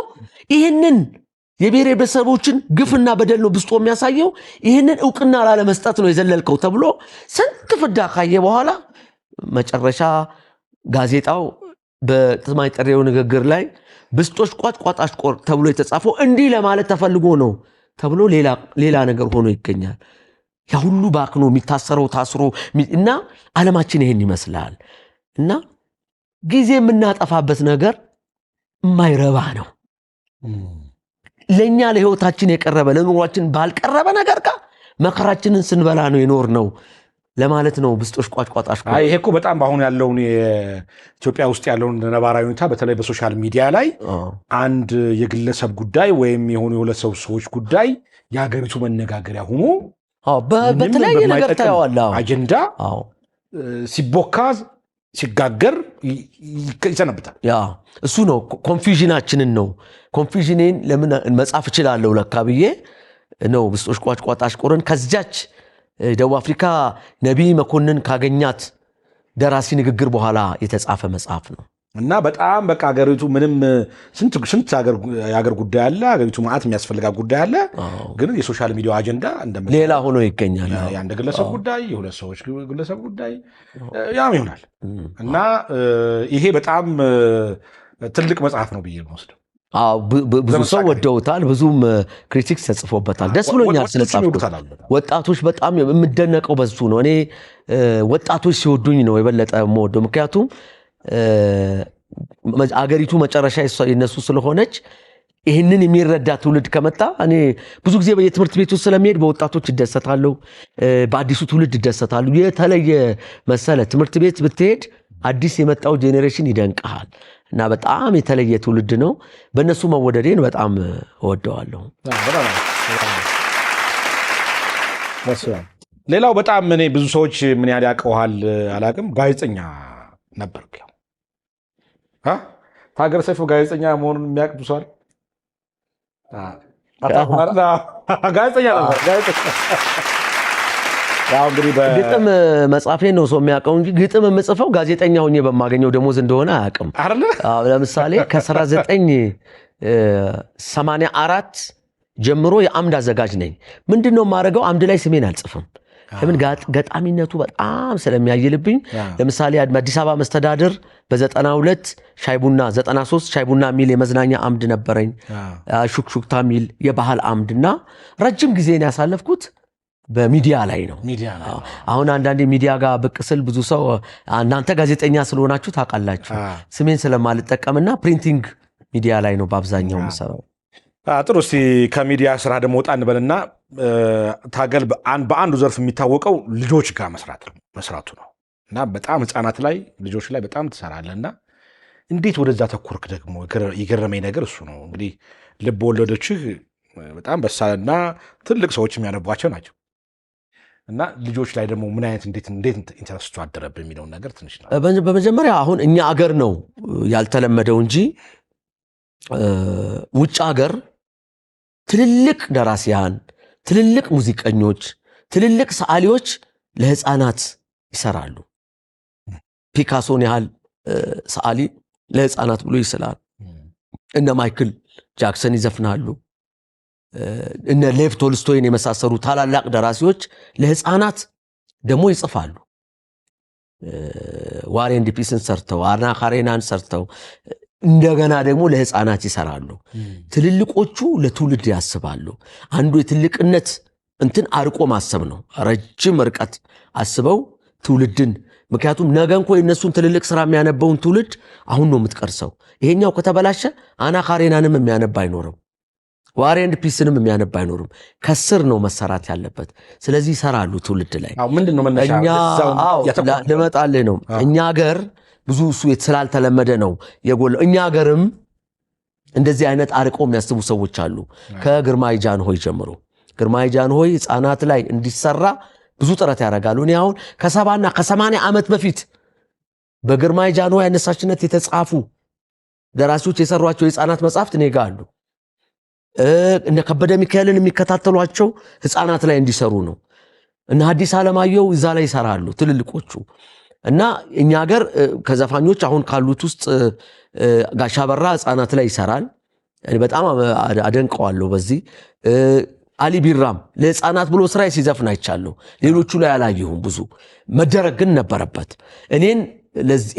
ይሄንን የብሔረሰቦችን ግፍና በደል ነው ብስጦ የሚያሳየው ይሄንን ዕውቅና ላለመስጠት ነው የዘለልከው ተብሎ ስንት ፍዳ ካየ በኋላ መጨረሻ ጋዜጣው በሰማይ ጠረው ንግግር ላይ ብስጦች ቋጭቋጥ አሽቆር ተብሎ የተጻፈው እንዲህ ለማለት ተፈልጎ ነው ተብሎ ሌላ ነገር ሆኖ ይገኛል ያ ሁሉ ባክኖ የሚታሰረው ታስሮ እና ዓለማችን ይሄን ይመስላል እና ጊዜ የምናጠፋበት ነገር የማይረባ ነው ለኛ ለህይወታችን የቀረበ ለኑሯችን ባልቀረበ ነገር ጋር መከራችንን ስንበላ ነው የኖር ነው ለማለት ነው ብስጦሽ ቋጭቋጣሽ አይ ይሄ እኮ በጣም አሁን ያለውን የኢትዮጵያ ውስጥ ያለውን ነባራዊ ሁኔታ በተለይ በሶሻል ሚዲያ ላይ አንድ የግለሰብ ጉዳይ ወይም የሆኑ የሁለት ሰዎች ጉዳይ የሀገሪቱ መነጋገሪያ ሆኖ በተለያየ ነገር ታያዋለህ አጀንዳ ሲቦካዝ ሲጋገር ይሰነብታል ያ እሱ ነው ኮንፊውዥናችንን ነው ኮንፊውዥኔን ለምን መጻፍ እችላለሁ ለካ ብዬ ነው ብስጦሽ ቋጭቋጥ አሽቆርን ከዛች ደቡብ አፍሪካ ነብይ መኮንን ካገኛት ደራሲ ንግግር በኋላ የተጻፈ መጽሐፍ ነው እና በጣም በቃ ሀገሪቱ ምንም ስንት ሀገር ጉዳይ አለ ሀገሪቱ ማአት የሚያስፈልጋ ጉዳይ አለ ግን የሶሻል ሚዲያ አጀንዳ ሌላ ሆኖ ይገኛል የአንድ ግለሰብ ጉዳይ የሁለት ሰዎች ግለሰብ ጉዳይ ያም ይሆናል እና ይሄ በጣም ትልቅ መጽሐፍ ነው ብዬ የምወስደው ብዙ ሰው ወደውታል ብዙም ክሪቲክስ ተጽፎበታል ደስ ብሎኛል ስለጻፍኩት ወጣቶች በጣም የምደነቀው በሱ ነው እኔ ወጣቶች ሲወዱኝ ነው የበለጠ የምወደው ምክንያቱም አገሪቱ መጨረሻ የነሱ ስለሆነች ይሄንን የሚረዳ ትውልድ ከመጣ እኔ ብዙ ጊዜ በየትምህርት ቤቱ ስለሚሄድ በወጣቶች ይደሰታለሁ በአዲሱ ትውልድ ይደሰታሉ የተለየ መሰለ ትምህርት ቤት ብትሄድ አዲስ የመጣው ጄኔሬሽን ይደንቃል እና በጣም የተለየ ትውልድ ነው በእነሱ መወደዴን በጣም እወደዋለሁ ሌላው በጣም እኔ ብዙ ሰዎች ምን ያህል ያውቀዋል አላውቅም ጋዜጠኛ ነበርክ ታገር ሰይፉ ጋዜጠኛ መሆኑን የሚያውቅ ብዙ ሰው ጋዜጠኛ ነበር ያው እንግዲህ ግጥም መጻፌን ነው ሰው የሚያውቀው እንጂ ግጥም የምጽፈው ጋዜጠኛ ሆኜ በማገኘው ደሞዝ እንደሆነ አያውቅም ለምሳሌ ከ1984 ጀምሮ የአምድ አዘጋጅ ነኝ ምንድነው የማደርገው አምድ ላይ ስሜን አልጽፍም ለምን ገጣሚነቱ በጣም ስለሚያይልብኝ ለምሳሌ አዲስ አበባ መስተዳድር በ92 ሻይቡና 93 ሻይቡና ሚል የመዝናኛ አምድ ነበረኝ ሹክሹክታ ሚል የባህል አምድና ረጅም ጊዜን ያሳለፍኩት በሚዲያ ላይ ነው አሁን አንዳንድ ሚዲያ ጋር ብቅ ስል ብዙ ሰው እናንተ ጋዜጠኛ ስለሆናችሁ ታውቃላችሁ ስሜን ስለማልጠቀምና ፕሪንቲንግ ሚዲያ ላይ ነው በአብዛኛው መሰራው ጥሩ እስቲ ከሚዲያ ስራ ደግሞ ወጣ እንበልና ታገል በአንዱ ዘርፍ የሚታወቀው ልጆች ጋር መስራቱ ነው እና በጣም ህፃናት ላይ ልጆች ላይ በጣም ትሰራለና እንዴት ወደዛ ተኮርክ? ደግሞ የገረመኝ ነገር እሱ ነው። እንግዲህ ልብ ወለዶችህ በጣም በሳልና ትልቅ ሰዎች የሚያነቧቸው ናቸው እና ልጆች ላይ ደግሞ ምን አይነት እንዴት ኢንተረስቱ አደረብህ የሚለውን ነገር ትንሽ ነው። በመጀመሪያ አሁን እኛ አገር ነው ያልተለመደው እንጂ ውጭ አገር ትልልቅ ደራሲያን፣ ትልልቅ ሙዚቀኞች፣ ትልልቅ ሰዓሊዎች ለህፃናት ይሰራሉ። ፒካሶን ያህል ሰዓሊ ለህፃናት ብሎ ይስላል። እነ ማይክል ጃክሰን ይዘፍናሉ። እነ ሌቭ ቶልስቶይን የመሳሰሉ ታላላቅ ደራሲዎች ለህፃናት ደግሞ ይጽፋሉ። ዋር ኤንድ ፒስን ሰርተው አና ካሬናን ሰርተው እንደገና ደግሞ ለህፃናት ይሰራሉ። ትልልቆቹ ለትውልድ ያስባሉ። አንዱ የትልቅነት እንትን አርቆ ማሰብ ነው። ረጅም ርቀት አስበው ትውልድን፣ ምክንያቱም ነገ እንኳ የነሱን ትልልቅ ስራ የሚያነበውን ትውልድ አሁን ነው የምትቀርሰው። ይሄኛው ከተበላሸ አና ካሬናንም የሚያነብ አይኖርም፣ ዋር ኤንድ ፒስንም የሚያነብ አይኖርም። ከስር ነው መሰራት ያለበት። ስለዚህ ይሰራሉ ትውልድ ላይ። ምንድነው መነሻ ልመጣልህ ነው። እኛ ሀገር ብዙ እሱ ስላልተለመደ ነው የጎላው። እኛ ሀገርም እንደዚህ አይነት አርቀው የሚያስቡ ሰዎች አሉ። ከግርማይ ጃንሆይ ጀምሮ ግርማይ ጃንሆይ ህፃናት ላይ እንዲሰራ ብዙ ጥረት ያደርጋሉ። እኔ አሁን ከ70 እና ከ80 ዓመት በፊት በግርማይ ጃንሆይ አነሳሽነት የተጻፉ ደራሲዎች የሰሯቸው የህፃናት መጽሐፍት እኔ ጋር አሉ። እነ ከበደ ሚካኤልን የሚከታተሏቸው ህፃናት ላይ እንዲሰሩ ነው። እና ሐዲስ ዓለማየሁ እዛ ላይ ይሰራሉ ትልልቆቹ። እና እኛ ሀገር ከዘፋኞች አሁን ካሉት ውስጥ ጋሻ በራ ህፃናት ላይ ይሰራል። በጣም አደንቀዋለሁ በዚህ። አሊ ቢራም ለህፃናት ብሎ ስራ ሲዘፍን አይቻለሁ። ሌሎቹ ላይ አላየሁም። ብዙ መደረግ ግን ነበረበት። እኔን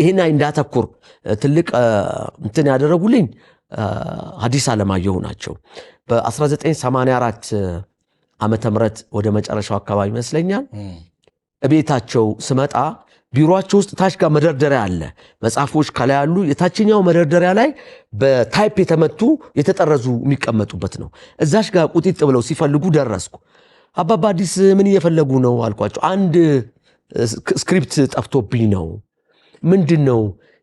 ይሄን እንዳተኩር ትልቅ እንትን ያደረጉልኝ ሐዲስ ዓለማየሁ ናቸው። በ1984 ዓመተ ምህረት ወደ መጨረሻው አካባቢ ይመስለኛል እቤታቸው ስመጣ ቢሮአቸው ውስጥ ታች ጋር መደርደሪያ አለ። መጽሐፎች ከላይ ያሉ፣ የታችኛው መደርደሪያ ላይ በታይፕ የተመቱ የተጠረዙ የሚቀመጡበት ነው። እዛሽ ጋር ቁጢጥ ብለው ሲፈልጉ ደረስኩ። አባባ ሐዲስ ምን እየፈለጉ ነው አልኳቸው። አንድ ስክሪፕት ጠፍቶብኝ ነው። ምንድን ነው?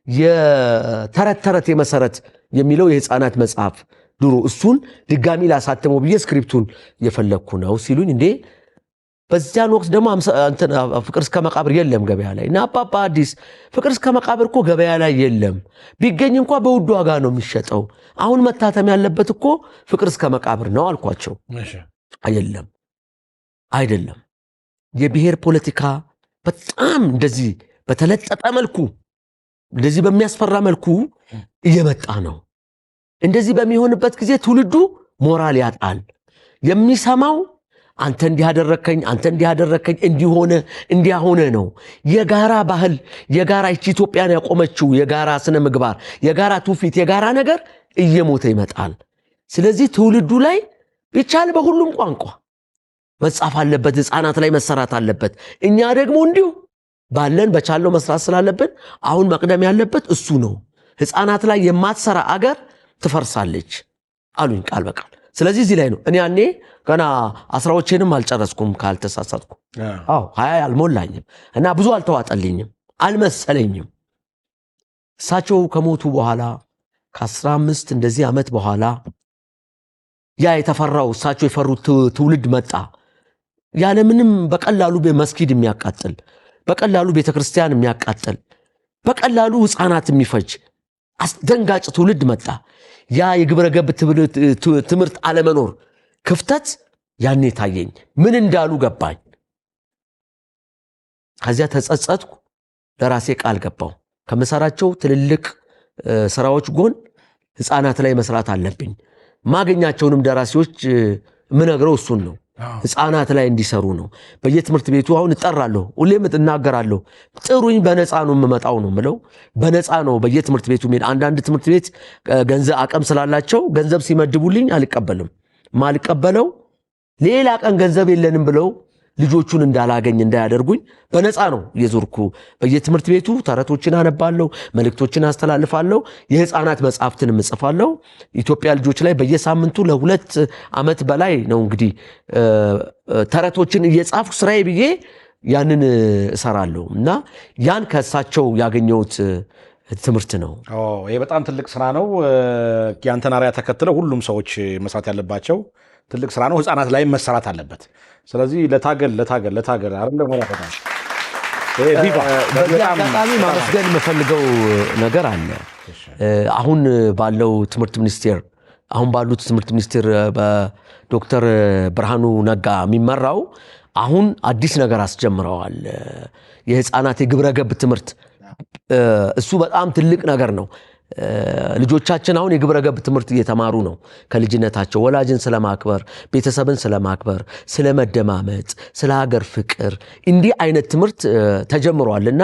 የተረት ተረት የመሰረት የሚለው የህፃናት መጽሐፍ ድሮ፣ እሱን ድጋሚ ላሳተመው ብዬ ስክሪፕቱን እየፈለግኩ ነው ሲሉኝ፣ እንዴ በዚያን ወቅት ደግሞ ፍቅር እስከ መቃብር የለም ገበያ ላይ። እና አባባ ሐዲስ ፍቅር እስከ መቃብር እኮ ገበያ ላይ የለም፣ ቢገኝ እንኳ በውድ ዋጋ ነው የሚሸጠው። አሁን መታተም ያለበት እኮ ፍቅር እስከ መቃብር ነው አልኳቸው። አይደለም አይደለም፣ የብሔር ፖለቲካ በጣም እንደዚህ በተለጠጠ መልኩ፣ እንደዚህ በሚያስፈራ መልኩ እየመጣ ነው። እንደዚህ በሚሆንበት ጊዜ ትውልዱ ሞራል ያጣል። የሚሰማው አንተ እንዲያደረከኝ፣ አንተ እንዲያደረከኝ፣ እንዲሆነ እንዲያሆነ ነው። የጋራ ባህል፣ የጋራ ኢትዮጵያን ያቆመችው የጋራ ስነ ምግባር፣ የጋራ ትውፊት፣ የጋራ ነገር እየሞተ ይመጣል። ስለዚህ ትውልዱ ላይ ቢቻል በሁሉም ቋንቋ መጻፍ አለበት፣ ህፃናት ላይ መሰራት አለበት። እኛ ደግሞ እንዲሁ ባለን በቻለው መስራት ስላለብን አሁን መቅደም ያለበት እሱ ነው። ህፃናት ላይ የማትሰራ አገር ትፈርሳለች አሉኝ ቃል በቃል። ስለዚህ እዚህ ላይ ነው እኔ ያኔ ገና 10ዎቼንም አልጨረስኩም ካልተሳሳትኩ። 20 አልሞላኝም እና ብዙ አልተዋጠልኝም አልመሰለኝም። እሳቸው ከሞቱ በኋላ ከ15 እንደዚህ ዓመት በኋላ ያ የተፈራው እሳቸው የፈሩት ትውልድ መጣ። ያለምንም በቀላሉ መስጊድ የሚያቃጥል፣ በቀላሉ ቤተክርስቲያን የሚያቃጥል፣ በቀላሉ ህፃናት የሚፈጅ አስደንጋጭ ትውልድ መጣ። ያ የግብረ ገብ ትምህርት አለመኖር ክፍተት ያኔ ታየኝ። ምን እንዳሉ ገባኝ። ከዚያ ተጸጸትኩ። ለራሴ ቃል ገባው ከመሰራቸው ትልልቅ ስራዎች ጎን ህፃናት ላይ መስራት አለብኝ። ማገኛቸውንም ደራሲዎች ምነግረው እሱን ነው፣ ህፃናት ላይ እንዲሰሩ ነው። በየትምህርት ቤቱ አሁን እጠራለሁ፣ ሁሌም እናገራለሁ። ጥሩኝ፣ በነፃ ነው የምመጣው ነው ምለው። በነፃ ነው በየትምህርት ቤቱ ምን አንዳንድ ትምህርት ቤት ገንዘብ አቅም ስላላቸው ገንዘብ ሲመድቡልኝ አልቀበልም። ማልቀበለው ሌላ ቀን ገንዘብ የለንም ብለው ልጆቹን እንዳላገኝ እንዳያደርጉኝ በነፃ ነው የዞርኩ በየትምህርት ቤቱ ተረቶችን አነባለሁ መልእክቶችን አስተላልፋለሁ የህፃናት መጽሐፍትን እጽፋለሁ ኢትዮጵያ ልጆች ላይ በየሳምንቱ ለ2 ዓመት በላይ ነው እንግዲህ ተረቶችን እየጻፍኩ ስራዬ ብዬ ያንን እሰራለሁ እና ያን ከሳቸው ያገኘሁት ትምህርት ነው ይሄ በጣም ትልቅ ስራ ነው ያንተን አርአያ ተከትለው ሁሉም ሰዎች መስራት ያለባቸው ትልቅ ስራ ነው ህፃናት ላይ መሰራት አለበት ስለዚህ ለታገል አይደለም ወራ ፈታሽ በዚህ አጋጣሚ ማመስገን የምፈልገው ነገር አለ አሁን ባለው ትምህርት ሚኒስቴር አሁን ባሉት ትምህርት ሚኒስቴር በዶክተር ብርሃኑ ነጋ የሚመራው አሁን አዲስ ነገር አስጀምረዋል የህፃናት የግብረ ገብ ትምህርት እሱ በጣም ትልቅ ነገር ነው ልጆቻችን አሁን የግብረ ገብ ትምህርት እየተማሩ ነው ከልጅነታቸው ወላጅን ስለማክበር ቤተሰብን ስለማክበር ስለመደማመጥ ስለ ሀገር ፍቅር እንዲህ አይነት ትምህርት ተጀምሯልና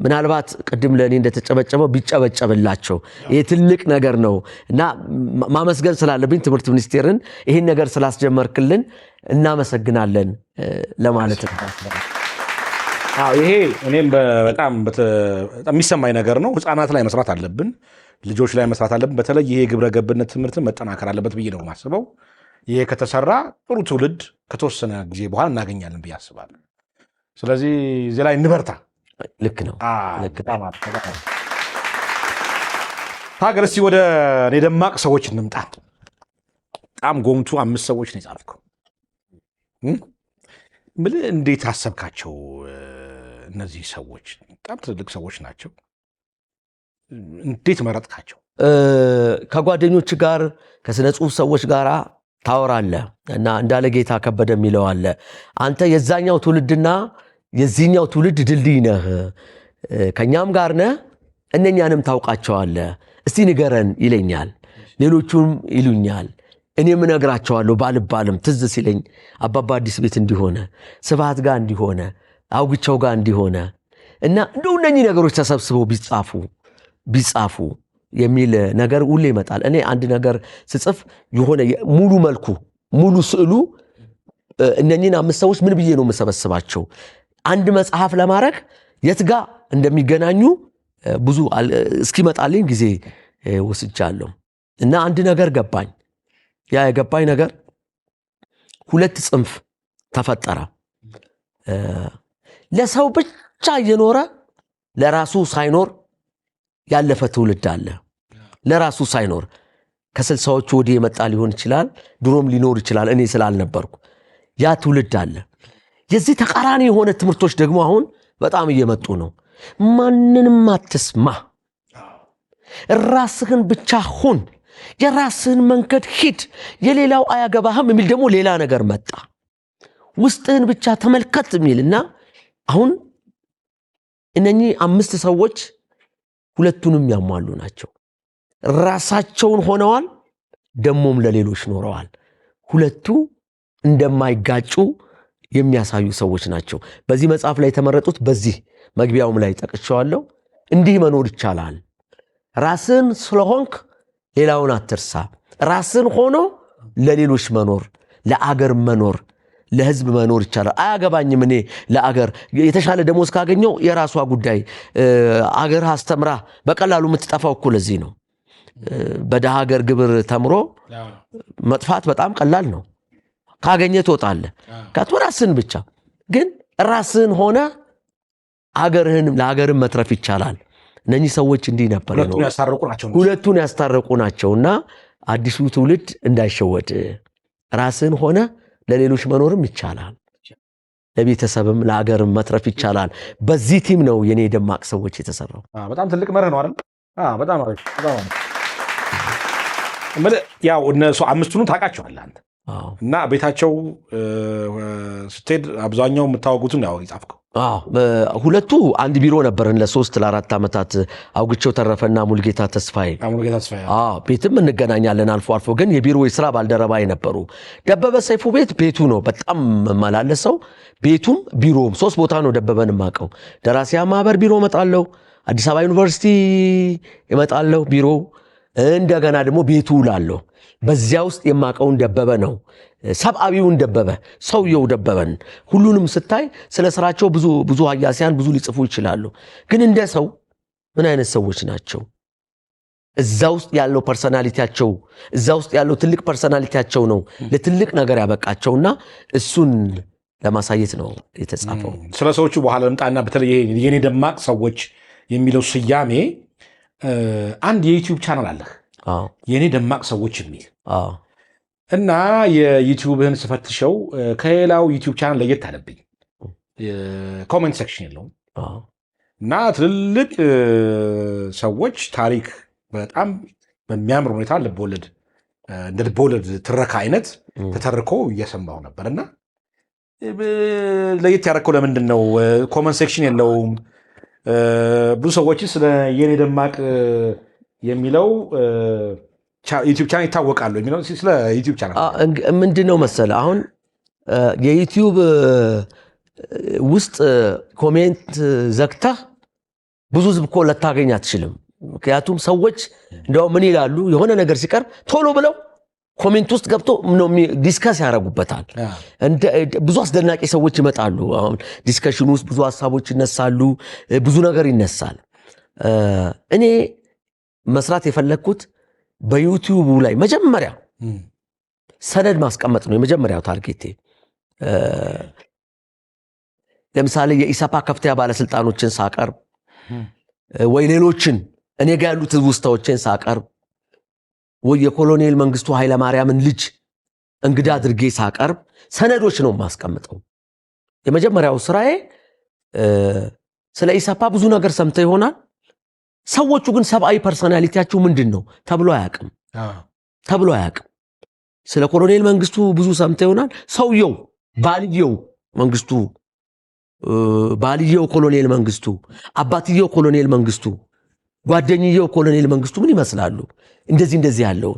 ምናልባት ቅድም ለኔ እንደተጨበጨበው ቢጨበጨብላቸው ይሄ ትልቅ ነገር ነው እና ማመስገን ስላለብኝ ትምህርት ሚኒስቴርን ይሄን ነገር ስላስጀመርክልን እናመሰግናለን ለማለት ነው ይሄ እኔም በጣም የሚሰማኝ ነገር ነው ህፃናት ላይ መስራት አለብን ልጆች ላይ መስራት አለብን በተለይ ይሄ ግብረ ገብነት ትምህርትን መጠናከር አለበት ብዬ ነው ማስበው ይሄ ከተሰራ ጥሩ ትውልድ ከተወሰነ ጊዜ በኋላ እናገኛለን ብዬ አስባለሁ ስለዚህ እዚህ ላይ እንበርታ ልክ ነው ታገር እስቲ ወደ እኔ ደማቅ ሰዎች እንምጣ በጣም ጎምቱ 5 ሰዎች ነው የጻፍከው ምን እንዴት አሰብካቸው እነዚህ ሰዎች በጣም ትልቅ ሰዎች ናቸው እንዴት መረጥካቸው ከጓደኞች ጋር ከስነ ጽሁፍ ሰዎች ጋር ታወራለህ እና እንዳለ ጌታ ከበደ የሚለው አለ አንተ የዛኛው ትውልድና የዚህኛው ትውልድ ድልድይ ነህ ከኛም ጋር ነህ እነኛንም ታውቃቸዋለህ እስቲ ንገረን ይለኛል ሌሎቹም ይሉኛል እኔም እነግራቸዋለሁ ባልባልም ትዝ ሲለኝ አባባ አዲስ ቤት እንዲሆነ ስብሐት ጋር እንዲሆነ አውግቸው ጋር እንዲሆነ እና እንደው እነኚህ ነገሮች ተሰብስበው ቢጻፉ የሚል ነገር ሁሌ ይመጣል እኔ አንድ ነገር ስጽፍ የሆነ ሙሉ መልኩ ሙሉ ስዕሉ እነኚህን 5 ሰዎች ምን ብዬ ነው መሰበስባቸው አንድ መጽሐፍ ለማድረግ የት ጋር እንደሚገናኙ ብዙ እስኪመጣልኝ ጊዜ ወስጃለሁ እና አንድ ነገር ገባኝ ያ የገባኝ ነገር 2 ጽንፍ ተፈጠረ ለሰው ብቻ እየኖረ ለራሱ ሳይኖር ያለፈ ትውልድ አለ ለራሱ ሳይኖር ከ60ዎቹ ወዲህ የመጣ ሊሆን ይችላል ድሮም ሊኖር ይችላል እኔ ስላልነበርኩ ያ ትውልድ አለ የዚህ ተቃራኒ የሆነ ትምህርቶች ደግሞ አሁን በጣም እየመጡ ነው ማንንም አትስማ ራስህን ብቻ ሁን የራስህን መንገድ ሂድ የሌላው አያገባህም የሚል ደግሞ ሌላ ነገር መጣ ውስጥህን ብቻ ተመልከት የሚልና አሁን እነኚህ 5 ሰዎች ሁለቱንም ያሟሉ ናቸው ራሳቸውን ሆነዋል ደሞም ለሌሎች ኖረዋል ሁለቱ እንደማይጋጩ የሚያሳዩ ሰዎች ናቸው በዚህ መጽሐፍ ላይ የተመረጡት በዚህ መግቢያውም ላይ ጠቅሻለሁ እንዲህ መኖር ይቻላል ራስን ስለሆንክ ሌላውን አትርሳ ራስን ሆኖ ለሌሎች መኖር ለአገር መኖር ለህዝብ መኖር ይቻላል አያገባኝም እኔ ለአገር የተሻለ ደሞዝ ካገኘው የራሷ ጉዳይ አገር አስተምራ በቀላሉ የምትጠፋው እኮ ለዚህ ነው በደሃ ሀገር ግብር ተምሮ መጥፋት በጣም ቀላል ነው ካገኘ ትወጣለህ ራስን ብቻ ግን ራስን ሆነ አገርህንም ለአገርም መትረፍ ይቻላል እነኚህ ሰዎች እንዲህ ነበር ሁለቱን ያስታረቁ ናቸውና አዲሱ ትውልድ እንዳይሸወድ ራስን ሆነ ለሌሎች መኖርም ይቻላል ለቤተሰብም ለአገርም መትረፍ ይቻላል በዚህ ቲም ነው የኔ ደማቅ ሰዎች የተሰራው በጣም ትልቅ መርህ ነው አይደል በጣም አሪፍ ያው እነሱ 5ቱን ታውቃቸዋለህ አንተ እና ቤታቸው ስትሄድ አብዛኛው የምታወጉትን ያው ይጻፍከው ሁለቱ አንድ ቢሮ ነበርን ለ3 ለ4 ዓመታት አውግቸው ተረፈና ሙልጌታ ተስፋዬ ቤትም እንገናኛለን አልፎ አልፎ ግን የቢሮ የሥራ ባልደረባ የነበሩ ደበበ ሰይፉ ቤቱ ነው በጣም መላለሰው ቤቱም ቢሮም 3 ቦታ ነው ደበበን ማቀው ደራሲያ ማህበር ቢሮ መጣለው አዲስ አበባ ዩኒቨርሲቲ ይመጣለው ቢሮ እንደገና ደግሞ ቤቱ ውላለሁ። በዚያ ውስጥ የማቀውን ደበበ ነው፣ ሰብአዊውን ደበበ፣ ሰውየው ደበበን ሁሉንም ስታይ ስለ ስራቸው ብዙ ሀያሲያን ብዙ ሊጽፉ ይችላሉ። ግን እንደ ሰው ምን አይነት ሰዎች ናቸው? እዛ ውስጥ ያለው ፐርሰናሊቲያቸው እዛ ውስጥ ያለው ትልቅ ፐርሰናሊቲያቸው ነው ለትልቅ ነገር ያበቃቸውና እሱን ለማሳየት ነው የተጻፈው። ስለ ሰዎቹ በኋላ ልምጣና በተለይ የኔ ደማቅ ሰዎች የሚለው ስያሜ አንድ የዩቲዩብ ቻናል አለህ የኔ ደማቅ ሰዎች የሚል እና የዩቲዩብህን ስፈትሸው ከሌላው ዩቲዩብ ቻናል ለየት አለብኝ። ኮሜንት ሴክሽን የለውም እና ትልልቅ ሰዎች ታሪክ በጣም በሚያምር ሁኔታ ልቦለድ እንደ ልቦለድ ትረካ አይነት ተተርኮ እየሰማው ነበርና ለየት ያደረከው ለምንድን ነው? ኮመንት ሴክሽን የለውም። ብዙ ሰዎች ስለ የኔ ደማቅ የሚለው ዩቲዩብ ቻናል ይታወቃሉ የሚለው ስለ ዩቲዩብ ቻናል ምንድነው መሰለ አሁን የዩቲዩብ ውስጥ ኮሜንት ዘግተህ ብዙ ህዝብ እኮ ልታገኝ አትችልም። ምክንያቱም ሰዎች እንደው ምን ይላሉ የሆነ ነገር ሲቀርብ ቶሎ ብለው ኮሜንት ውስጥ ገብቶ ዲስከስ ያደርጉበታል። ብዙ አስደናቂ ሰዎች ይመጣሉ። አሁን ዲስከሽን ውስጥ ብዙ ሐሳቦች ይነሳሉ፣ ብዙ ነገር ይነሳል። እኔ መስራት የፈለኩት በዩቲዩብ ላይ መጀመሪያ ሰነድ ማስቀመጥ ነው የመጀመሪያው ታርጌቴ። ለምሳሌ የኢሰፓ ከፍተኛ ባለስልጣኖችን ሳቀርብ ወይ ሌሎችን እኔ ጋር ያሉት ውስታዎችን ሳቀርብ ወይ የኮሎኔል መንግስቱ ኃይለ ማርያምን ልጅ እንግዳ አድርጌ ሳቀርብ ሰነዶች ነው ማስቀምጠው። የመጀመሪያው ስራዬ ስለ ኢሰፓ ብዙ ነገር ሰምተ ይሆናል። ሰዎቹ ግን ሰብአዊ ፐርሰናሊቲያቸው ምንድነው ተብሎ አያውቅም። ስለ ኮሎኔል መንግስቱ ብዙ ሰምተ ይሆናል። ሰውየው ባልየው ኮሎኔል መንግስቱ፣ አባትየው ኮሎኔል መንግስቱ፣ ጓደኛየው ኮሎኔል መንግስቱ ምን ይመስላሉ? እንደዚህ ያለው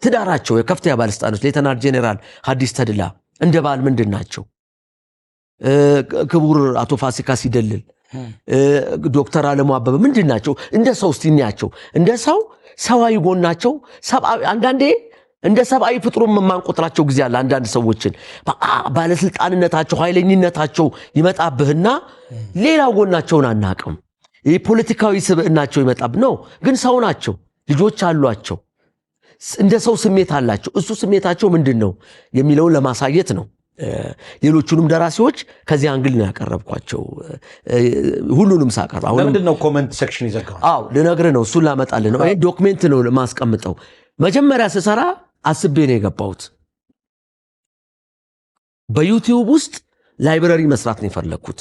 ትዳራቸው የከፍተኛ ባለስልጣኖች ሌተናል ጄኔራል ሐዲስ ተድላ እንደ ባል ምንድናቸው? ክቡር አቶ ፋሲካ ሲደልል ዶክተር አለሙ አበበ ምንድናቸው? እንደ ሰው እስቲኛቸው እንደ ሰው ሰዋይ ጎናቸው ሰብአዊ አንዳንዴ እንደ ሰብአዊ ፍጥሩም ማንቆጥራቸው ጊዜ አለ። አንዳንድ ሰዎችን ባለስልጣንነታቸው ኃይለኝነታቸው ይመጣብህና ሌላ ጎናቸውን አናቅም። የፖለቲካዊ ስብዕናቸው ይመጣብ ነው። ግን ሰው ናቸው፣ ልጆች አሏቸው፣ እንደ ሰው ስሜት አላቸው። እሱ ስሜታቸው ምንድነው የሚለውን ለማሳየት ነው። ሌሎቹንም ደራሲዎች ከዚህ አንግል ነው ያቀረብኳቸው። ሁሉንም ሳቀርብ አሁን ለምንድነው ኮሜንት ሴክሽን ይዘጋው? ልነግርህ ነው፣ እሱን ላመጣልህ ነው። ይሄ ዶክመንት ነው ለማስቀምጠው። መጀመሪያ ስሰራ አስቤ ነው የገባሁት። በዩቲዩብ ውስጥ ላይብረሪ መስራት ነው የፈለኩት።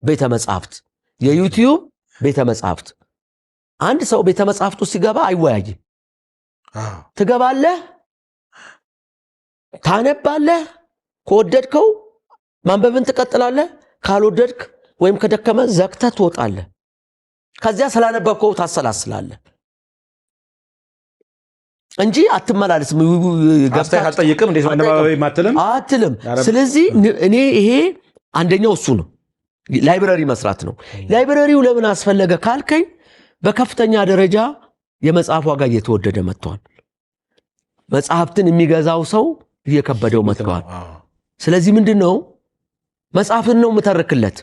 ቤተ መጻሕፍት፣ የዩቲዩብ ቤተ መጻሕፍት። አንድ ሰው ቤተ መጻሕፍት ውስጥ ሲገባ አይወያይም። ትገባለህ፣ ታነባለህ፣ ከወደድከው ማንበብን ትቀጥላለህ፣ ካልወደድክ ወይም ከደከመ ዘግተህ ትወጣለህ። ከዚያ ስላነበብከው ታሰላስላለህ እንጂ አትመላለስም። አስተያየት አልጠይቅም እንዴት ማንበብ አትልም። ስለዚህ እኔ ይሄ አንደኛው እሱ ነው፣ ላይብረሪ መስራት ነው። ላይብረሪው ለምን አስፈለገ ካልከኝ በከፍተኛ ደረጃ የመጽሐፍ ዋጋ እየተወደደ መጥቷል። መጽሐፍትን የሚገዛው ሰው እየከበደው መጥቷል። ስለዚህ ምንድነው መጽሐፍን ነው የምተርክለት።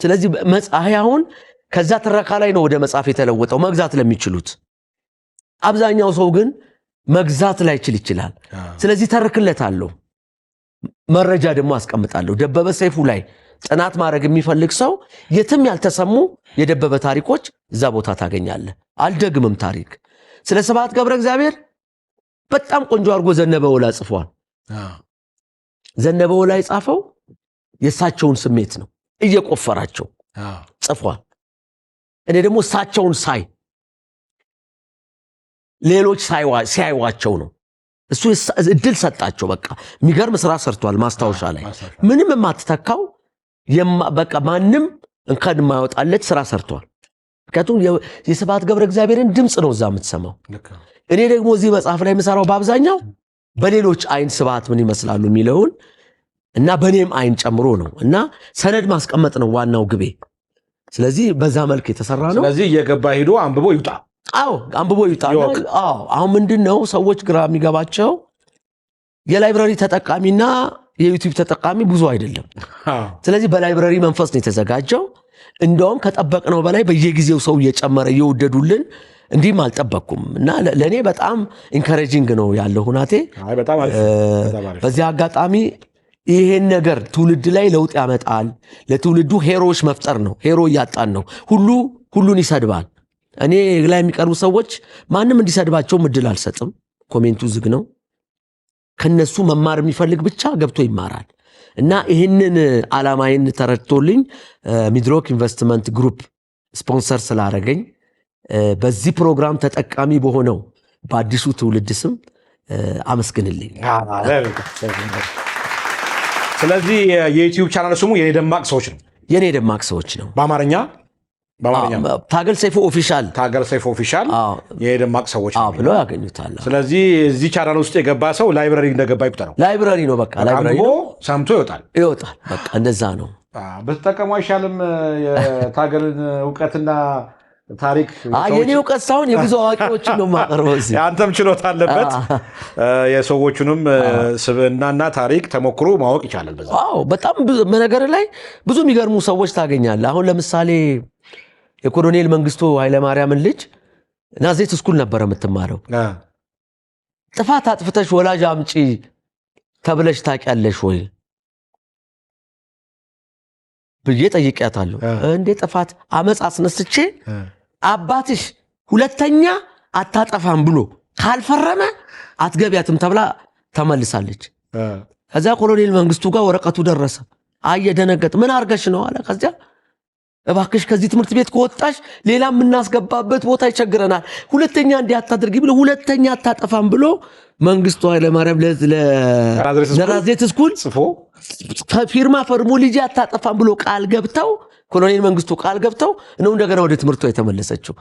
ስለዚህ መጽሐያውን ከዛ ትረካ ላይ ነው ወደ መጽሐፍ የተለወጠው መግዛት ለሚችሉት። አብዛኛው ሰው ግን መግዛት ላይ ይችላል። ስለዚህ ተርክለታለሁ፣ መረጃ ደግሞ አስቀምጣለሁ። ደበበ ሰይፉ ላይ ጥናት ማድረግ የሚፈልግ ሰው የትም ያልተሰሙ የደበበ ታሪኮች እዛ ቦታ ታገኛለህ። አልደግምም ታሪክ። ስለ ስብሐት ገብረ እግዚአብሔር በጣም ቆንጆ አድርጎ ዘነበ ወላ ጽፏል። ዘነበ ወላ የጻፈው የእሳቸውን ስሜት ነው እየቆፈራቸው ጽፏል። እኔ ደግሞ እሳቸውን ሳይ ሌሎች ሲያዩዋቸው ነው። እሱ እድል ሰጣቸው። በቃ የሚገርም ስራ ሰርቷል። ማስታወሻ ላይ ምንም የማትተካው በቃ ማንም እንከን የማይወጣለት ስራ ሰርቷል። ምክንያቱም የስብሐት ገብረ እግዚአብሔርን ድምፅ ነው እዛ የምትሰማው። እኔ ደግሞ እዚህ መጽሐፍ ላይ የምሰራው በአብዛኛው በሌሎች አይን ስብሐት ምን ይመስላሉ የሚለውን እና በእኔም አይን ጨምሮ ነው እና ሰነድ ማስቀመጥ ነው ዋናው ግቤ። ስለዚህ በዛ መልክ የተሰራ ነው። ስለዚህ እየገባ ሄዶ አንብቦ ይውጣ። አዎ አንብቦ ይውጣል። አዎ አሁን ምንድነው ሰዎች ግራ የሚገባቸው የላይብረሪ ተጠቃሚና የዩቲዩብ ተጠቃሚ ብዙ አይደለም። ስለዚህ በላይብረሪ መንፈስ ነው የተዘጋጀው። እንደውም ከጠበቅነው በላይ በየጊዜው ሰው እየጨመረ እየወደዱልን እንዲህም አልጠበቅኩም እና ለእኔ በጣም ኢንካሬጂንግ ነው ያለው ሁናቴ። በዚህ አጋጣሚ ይሄን ነገር ትውልድ ላይ ለውጥ ያመጣል። ለትውልዱ ሄሮዎች መፍጠር ነው። ሄሮ እያጣን ነው። ሁሉን ይሰድባል። እኔ ላይ የሚቀርቡ ሰዎች ማንም እንዲሰድባቸው እድል አልሰጥም። ኮሜንቱ ዝግ ነው። ከነሱ መማር የሚፈልግ ብቻ ገብቶ ይማራል። እና ይህንን ዓላማዬን ተረድቶልኝ ሚድሮክ ኢንቨስትመንት ግሩፕ ስፖንሰር ስላደረገኝ በዚህ ፕሮግራም ተጠቃሚ በሆነው በአዲሱ ትውልድ ስም አመስግንልኝ። ስለዚህ የዩቲዩብ ቻናል ስሙ የኔ ደማቅ ሰዎች ነው። የኔ ደማቅ ሰዎች ነው። በአማርኛ ታገል ሰይፉ ኦፊሻል የኔ ደማቅ ሰዎች ነው ብሎ ያገኙታል። ስለዚህ እዚህ ቻናል ውስጥ የገባ ሰው ላይብረሪ እንደገባ ይቁጠረው። ላይብረሪ ነው በቃ ላይብረሪ ነው። ሰምቶ ይወጣል። በቃ እንደዛ ነው። በተጠቀሙ አይሻልም? የታገልን እውቀትና ታሪክ የኔ እውቀት ሳይሆን የብዙ አዋቂዎችን ነው የማቀርበው። እዚህ አንተም ችሎታ አለበት። የሰዎቹንም ስብዕናና ታሪክ ተሞክሮ ማወቅ ይቻላል። በዛ በጣም በነገር ላይ ብዙ የሚገርሙ ሰዎች ታገኛለህ። አሁን ለምሳሌ የኮሎኔል መንግስቱ ኃይለማርያምን ልጅ ናዝሬት ስኩል ነበረ የምትማረው። ጥፋት አጥፍተሽ ወላጅ አምጪ ተብለሽ ታውቂያለሽ ወይ ብዬ ጠይቄያታለሁ። እንዴ ጥፋት አመፅ አስነስቼ አባትሽ ሁለተኛ አታጠፋም ብሎ ካልፈረመ አትገቢያትም ተብላ ተመልሳለች። ከዛ ኮሎኔል መንግስቱ ጋር ወረቀቱ ደረሰ። አየደነገጥ ምን አርገሽ ነው አለ። ከዚያ እባክሽ ከዚህ ትምህርት ቤት ከወጣሽ ሌላ የምናስገባበት ቦታ ይቸግረናል፣ ሁለተኛ እንዲህ አታድርጊ ብሎ ሁለተኛ አታጠፋም ብሎ መንግስቱ ኃይለማርያም ለናዝሬት ስኩል ጽፎ ፊርማ ፈርሞ ልጅ አታጠፋም ብሎ ቃል ገብተው ኮሎኔል መንግስቱ ቃል ገብተው ነው እንደገና ወደ ትምህርቷ የተመለሰችው።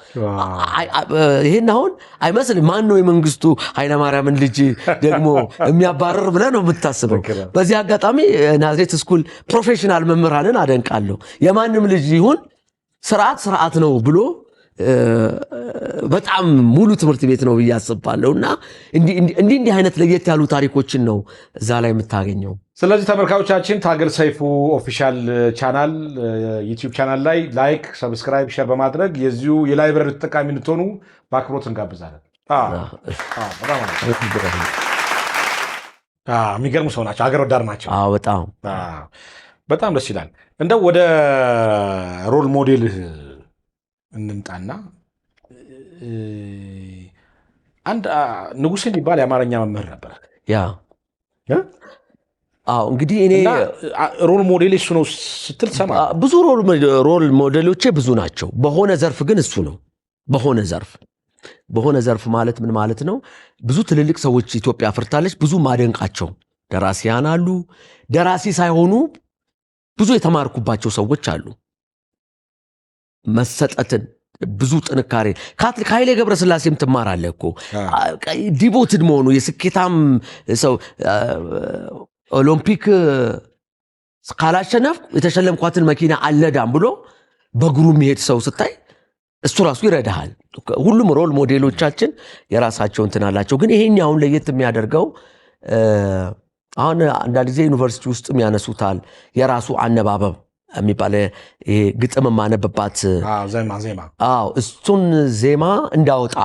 ይሄን አሁን አይመስልም። ማን ነው የመንግስቱ ኃይለማርያምን ልጅ ደግሞ የሚያባረር ብለህ ነው የምታስበው? በዚህ አጋጣሚ ናዝሬት ስኩል ፕሮፌሽናል መምህራንን አደንቃለሁ። የማንም ልጅ ይሁን ስርዓት ነው ብሎ በጣም ሙሉ ትምህርት ቤት ነው ብዬ አስባለሁ። እና እንዲህ አይነት ለየት ያሉ ታሪኮችን ነው እዛ ላይ የምታገኘው። ስለዚህ ተመልካቾቻችን ታገል ሰይፉ ኦፊሻል ቻናል ዩቲዩብ ቻናል ላይ ላይክ፣ ሰብስክራይብ፣ ሼር በማድረግ የዚሁ የላይብረሪ ተጠቃሚ እንድትሆኑ በአክብሮት እንጋብዛለን። የሚገርሙ ሰው ናቸው። ሀገር ወዳድ ናቸው። በጣም ደስ ይላል። እንደው ወደ ሮል ሞዴልህ እንምጣና አንድ ንጉሴ የሚባል የአማርኛ መምህር ነበር። እንግዲህ እኔ ሮል ሞዴል እሱ ነው ስትል ሰማ። ብዙ ሮል ሞዴሎቼ ብዙ ናቸው። በሆነ ዘርፍ ግን እሱ ነው። በሆነ ዘርፍ ማለት ምን ማለት ነው? ብዙ ትልልቅ ሰዎች ኢትዮጵያ አፍርታለች። ብዙ ማደንቃቸው ደራሲያን አሉ። ደራሲ ሳይሆኑ ብዙ የተማርኩባቸው ሰዎች አሉ። መሰጠትን፣ ብዙ ጥንካሬ ከኃይሌ ገብረስላሴም ትማራለህ እኮ። ዲቮትድ መሆኑ የስኬታም ሰው ኦሎምፒክ ካላሸነፍ የተሸለምኳትን መኪና አልነዳም ብሎ በእግሩ የሚሄድ ሰው ስታይ እሱ ራሱ ይረዳሃል። ሁሉም ሮል ሞዴሎቻችን የራሳቸው እንትን አላቸው። ግን ይሄኛውን ለየት የሚያደርገው አሁን አንዳንድ ጊዜ ዩኒቨርሲቲ ውስጥም ያነሱታል። የራሱ አነባበብ የሚባል ግጥም ማነብባት ዜማ እሱን ዜማ እንዳወጣ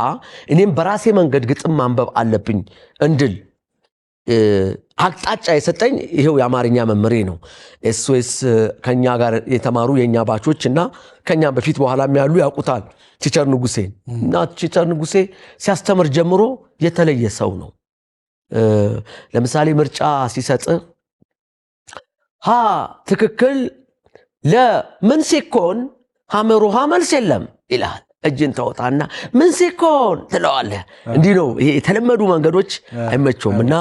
እኔም በራሴ መንገድ ግጥም ማንበብ አለብኝ እንድል አቅጣጫ የሰጠኝ ይሄው የአማርኛ መምህሬ ነው። ኤስኦኤስ ከኛ ጋር የተማሩ የኛ ባቾች እና ከኛ በፊት በኋላም ያሉ ያውቁታል ቲቸር ንጉሴ። እና ቲቸር ንጉሴ ሲያስተምር ጀምሮ የተለየ ሰው ነው። ለምሳሌ ምርጫ ሲሰጥ ትክክል ለምን ሲኮን ሐመሩሃ መልስ የለም ይላል። እጅን ተወጣና ምን ሲኮን ትለዋለህ። እንዲህ ነው። ይሄ የተለመዱ መንገዶች አይመቸውም። እና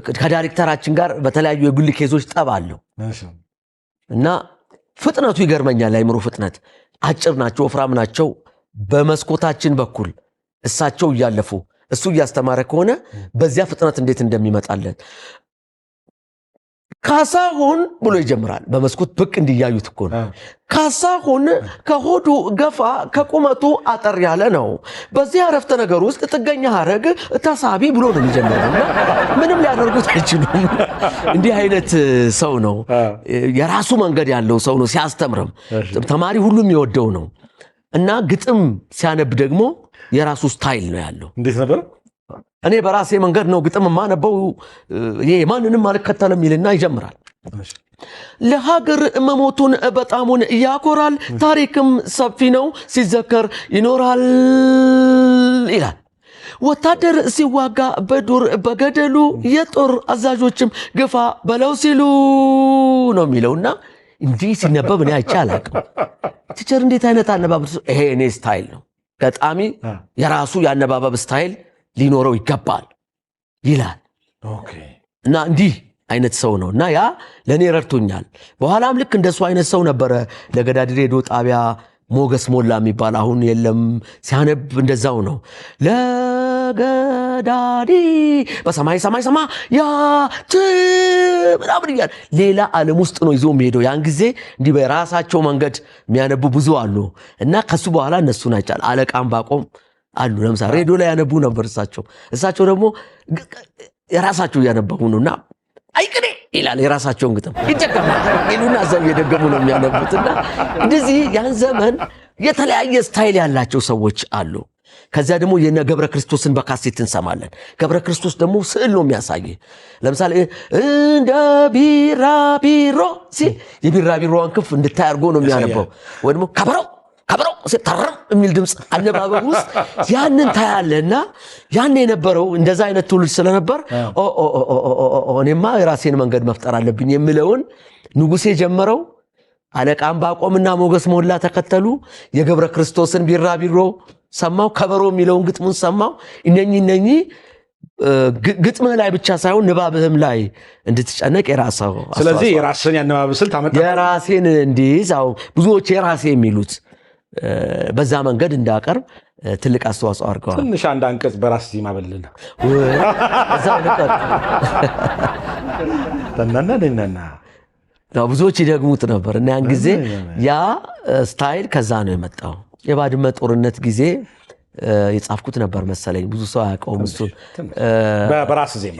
ከዳይሬክተራችን ጋር በተለያዩ የግል ኬዞች ጠብ አለው እና ፍጥነቱ ይገርመኛል። አይምሮ ፍጥነት አጭር ናቸው፣ ወፍራም ናቸው። በመስኮታችን በኩል እሳቸው እያለፉ እሱ እያስተማረ ከሆነ በዚያ ፍጥነት እንዴት እንደሚመጣለን ካሳሁን ብሎ ይጀምራል። በመስኮት ብቅ እንዲያዩት እኮ ነው። ካሳሁን ከሆዱ ገፋ ከቁመቱ አጠር ያለ ነው። በዚህ አረፍተ ነገር ውስጥ ጥገኛ ሐረግ ተሳቢ ብሎ ነው የሚጀምረው። ምንም ሊያደርጉት አይችሉም። እንዲህ አይነት ሰው ነው። የራሱ መንገድ ያለው ሰው ነው። ሲያስተምርም ተማሪ ሁሉ የሚወደው ነው እና ግጥም ሲያነብ ደግሞ የራሱ ስታይል ነው ያለው። እንዴት ነበር? እኔ በራሴ መንገድ ነው ግጥም ማነበው፣ ማንንም አልከተልም ይልና ይጀምራል። ለሀገር መሞቱን በጣሙን ያኮራል፣ ታሪክም ሰፊ ነው ሲዘከር ይኖራል ይላል። ወታደር ሲዋጋ በዱር በገደሉ የጦር አዛዦችም ግፋ በለው ሲሉ ነው የሚለውና እንዲህ ሲነበብ እኔ አይቼ አላቅም። ቲቸር እንዴት አይነት አነባበብ! ይሄ እኔ ስታይል ነው። ገጣሚ የራሱ የአነባበብ ስታይል ሊኖረው ይገባል ይላል እና እንዲህ አይነት ሰው ነው እና ያ ለእኔ ረድቶኛል። በኋላም ልክ እንደሱ አይነት ሰው ነበረ ለገዳዲ ሬዲዮ ጣቢያ ሞገስ ሞላ የሚባል አሁን የለም፣ ሲያነብ እንደዛው ነው። ለገዳዲ በሰማይ ሰማይ ሰማ ያት ምናምን እያለ ሌላ ዓለም ውስጥ ነው ይዞ የሚሄደው። ያን ጊዜ እንዲህ በራሳቸው መንገድ የሚያነቡ ብዙ አሉ እና ከሱ በኋላ እነሱን አይቻል አለቃም ባቆም አሉ። ለምሳሌ ሬዲዮ ላይ ያነቡ ነበር እሳቸው ደግሞ የራሳቸው እያነበቡ ነውና አይቅኔ ይላል የራሳቸውን ግጥም ይደገማል ይሉና እዛው እየደገሙ ነው የሚያነቡትና እንደዚህ ያን ዘመን የተለያየ ስታይል ያላቸው ሰዎች አሉ። ከዚያ ደግሞ የነ ገብረ ክርስቶስን በካሴት እንሰማለን። ገብረ ክርስቶስ ደግሞ ስዕል ነው የሚያሳይ። ለምሳሌ እንደ ቢራቢሮ ሲል የቢራቢሮዋን ክንፍ እንድታይ አድርጎ ነው የሚያነበው። ወይ ደግሞ ከበረው ተረም የሚል ድምፅ አነባበብ ውስጥ ያንን ታያለና ያን የነበረው እንደዛ አይነት ትውልድ ስለነበር እኔማ የራሴን መንገድ መፍጠር አለብኝ የሚለውን ንጉሴ ጀመረው። አለቃም ባቆምና ሞገስ ሞላ ተከተሉ። የገብረ ክርስቶስን ቢራቢሮ ሰማው፣ ከበሮ የሚለውን ግጥሙን ሰማው። እነኚህ ግጥምህ ላይ ብቻ ሳይሆን ንባብህም ላይ እንድትጨነቅ የራስህ ስለዚህ የራስን ያነባብ ስልት አመጣ። የራሴን እንዲይዝ ብዙዎች የራሴ የሚሉት በዛ መንገድ እንዳቀርብ ትልቅ አስተዋጽኦ አድርገዋል። ትንሽ አንድ አንቀጽ በራስ ዜማ በልልና ብዙዎች ይደግሙት ነበር እና ያን ጊዜ ያ ስታይል ከዛ ነው የመጣው። የባድመ ጦርነት ጊዜ የጻፍኩት ነበር መሰለኝ፣ ብዙ ሰው አያውቀውም እሱን። በራስ ዜማ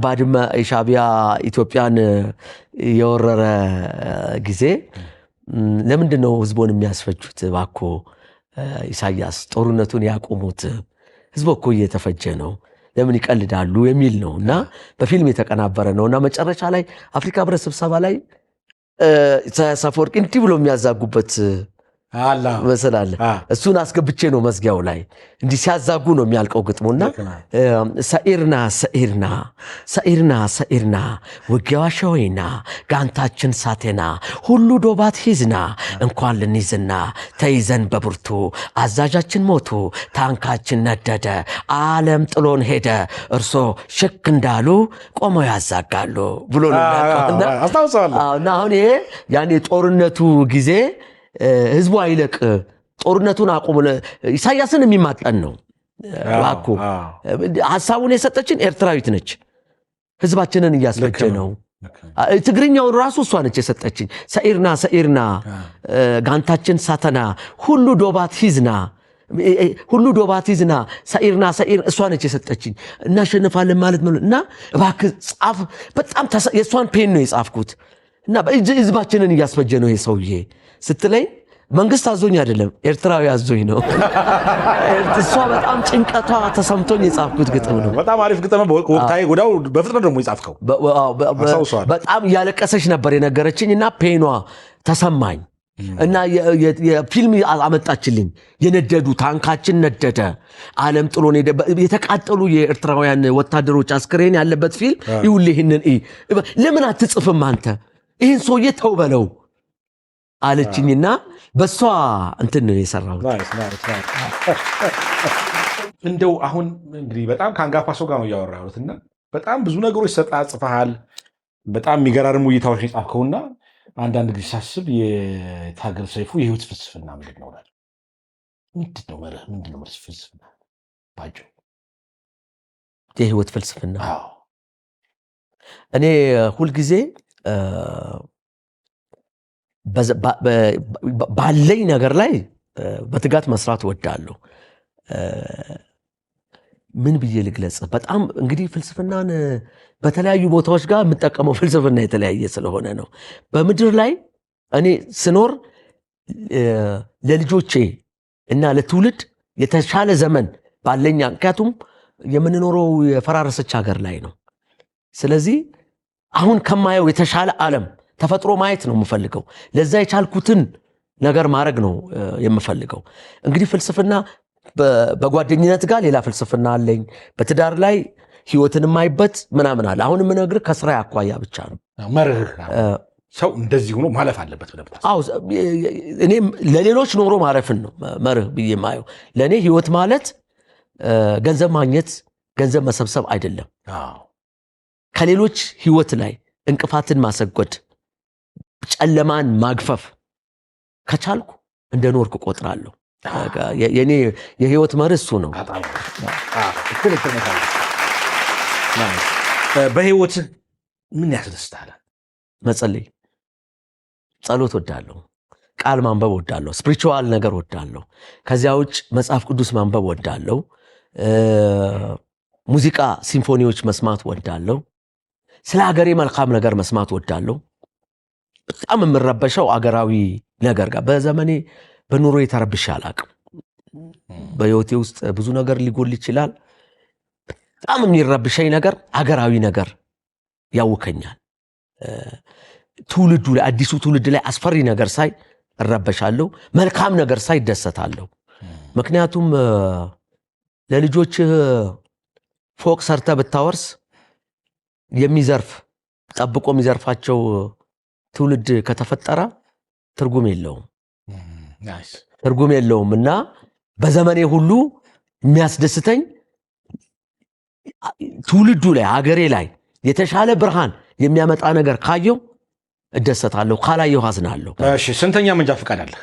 ባድመ የሻዕቢያ ኢትዮጵያን የወረረ ጊዜ ለምንድን ነው ህዝቡን የሚያስፈጁት? ባኮ ኢሳያስ ጦርነቱን ያቆሙት፣ ህዝቡ እኮ እየተፈጀ ነው፣ ለምን ይቀልዳሉ የሚል ነው እና በፊልም የተቀናበረ ነው እና መጨረሻ ላይ አፍሪካ ህብረት ስብሰባ ላይ አፈወርቂ እንዲህ ብሎ የሚያዛጉበት መሰላለ። እሱን አስገብቼ ነው መዝጊያው ላይ እንዲህ ሲያዛጉ ነው የሚያልቀው ግጥሙና ሰኢርና ውጊያው አሸወይና ጋንታችን ሳቴና ሁሉ ዶባት ሂዝና እንኳን ልንይዝና ተይዘን በብርቱ አዛዣችን ሞቱ ታንካችን ነደደ ዓለም ጥሎን ሄደ እርሶ ሽክ እንዳሉ ቆመው ያዛጋሉ ብሎ ነው እና አሁን ይሄ ያኔ ጦርነቱ ጊዜ ህዝቡ አይለቅ ጦርነቱን አቁሙ ኢሳያስን የሚማጠን ነው። ባኩ ሐሳቡን የሰጠችን ኤርትራዊት ነች። ህዝባችንን እያስፈጀ ነው። ትግርኛውን ራሱ እሷ ነች የሰጠችን። ሰኢርና ጋንታችን ሳተና ሁሉ ዶባት ሂዝና ሰኢር እሷ ነች የሰጠችኝ። እናሸንፋለን ማለት ነው እና እባክህ ጻፍ። በጣም የእሷን ፔን ነው የጻፍኩት እና ህዝባችንን እያስፈጀ ነው ይሄ ሰውዬ ስትለኝ መንግስት አዞኝ አይደለም ኤርትራዊ አዞኝ ነው። እሷ በጣም ጭንቀቷ ተሰምቶኝ የጻፍኩት ግጥም ነው። በጣም አሪፍ ግጥም። ወቅታዊ ጉዳዩ በፍጥነት ደግሞ የጻፍከው በጣም እያለቀሰች ነበር የነገረችኝ እና ፔኗ ተሰማኝ እና የፊልም አመጣችልኝ። የነደዱ ታንካችን ነደደ ዓለም ጥሎን ሄደ የተቃጠሉ የኤርትራውያን ወታደሮች አስክሬን ያለበት ፊልም ይውል። ይህንን ለምን አትጽፍም አንተ? ይህን ሰውዬ ተው በለው አለችኝና በሷ እንትን ነው የሰራሁት። እንደው አሁን እንግዲህ በጣም ከአንጋፋ ሰው ጋር ነው እያወራሁት እና በጣም ብዙ ነገሮች ጽፈሃል። በጣም የሚገራርሙ እይታዎች የጻፍከውና አንዳንድ ጊዜ ሳስብ የታገል ሰይፉ የህይወት ፍልስፍና ምንድን ነው? ምንድን ነው ፍልስፍና? ባጭሩ የህይወት ፍልስፍና እኔ ሁልጊዜ ባለኝ ነገር ላይ በትጋት መስራት ወዳለሁ። ምን ብዬ ልግለጽ? በጣም እንግዲህ ፍልስፍናን በተለያዩ ቦታዎች ጋር የምጠቀመው ፍልስፍና የተለያየ ስለሆነ ነው። በምድር ላይ እኔ ስኖር ለልጆቼ እና ለትውልድ የተሻለ ዘመን ባለኛ፣ ምክንያቱም የምንኖረው የፈራረሰች ሀገር ላይ ነው። ስለዚህ አሁን ከማየው የተሻለ ዓለም ተፈጥሮ ማየት ነው የምፈልገው። ለዛ የቻልኩትን ነገር ማድረግ ነው የምፈልገው። እንግዲህ ፍልስፍና በጓደኝነት ጋር ሌላ ፍልስፍና አለኝ። በትዳር ላይ ህይወትን የማይበት ምናምን አለ። አሁን የምነግርህ ከስራ አኳያ ብቻ ነው። መርህ ሰው እንደዚህ ሆኖ ማለፍ አለበት ብለህ? አዎ፣ እኔ ለሌሎች ኖሮ ማለፍን ነው መርህ ብዬ የማየው። ለእኔ ህይወት ማለት ገንዘብ ማግኘት፣ ገንዘብ መሰብሰብ አይደለም። ከሌሎች ህይወት ላይ እንቅፋትን ማሰጎድ፣ ጨለማን ማግፈፍ ከቻልኩ እንደ ኖርኩ ቆጥራለሁ። የኔ የህይወት መርህ እሱ ነው። በህይወት ምን ያስደስታል? መጸለይ፣ ጸሎት ወዳለሁ። ቃል ማንበብ ወዳለሁ። ስፒሪቹዋል ነገር ወዳለሁ። ከዚያ ውጭ መጽሐፍ ቅዱስ ማንበብ ወዳለሁ። ሙዚቃ፣ ሲምፎኒዎች መስማት ወዳለሁ። ስለ ሀገሬ መልካም ነገር መስማት ወዳለሁ። በጣም የምረበሸው አገራዊ ነገር ጋር በዘመኔ በኑሮ የተረብሼ አላቅም። በህይወቴ ውስጥ ብዙ ነገር ሊጎል ይችላል። በጣም የሚረብሸኝ ነገር አገራዊ ነገር ያውከኛል። ትውልዱ ላይ፣ አዲሱ ትውልድ ላይ አስፈሪ ነገር ሳይ እረበሻለሁ። መልካም ነገር ሳይ እደሰታለሁ። ምክንያቱም ለልጆችህ ፎቅ ሰርተ ብታወርስ የሚዘርፍ ጠብቆ የሚዘርፋቸው ትውልድ ከተፈጠረ ትርጉም የለውም እና በዘመኔ ሁሉ የሚያስደስተኝ ትውልዱ ላይ፣ ሀገሬ ላይ የተሻለ ብርሃን የሚያመጣ ነገር ካየው እደሰታለሁ፣ ካላየው አዝናለሁ። እሺ፣ ስንተኛ መንጃ ፈቃድ አለህ?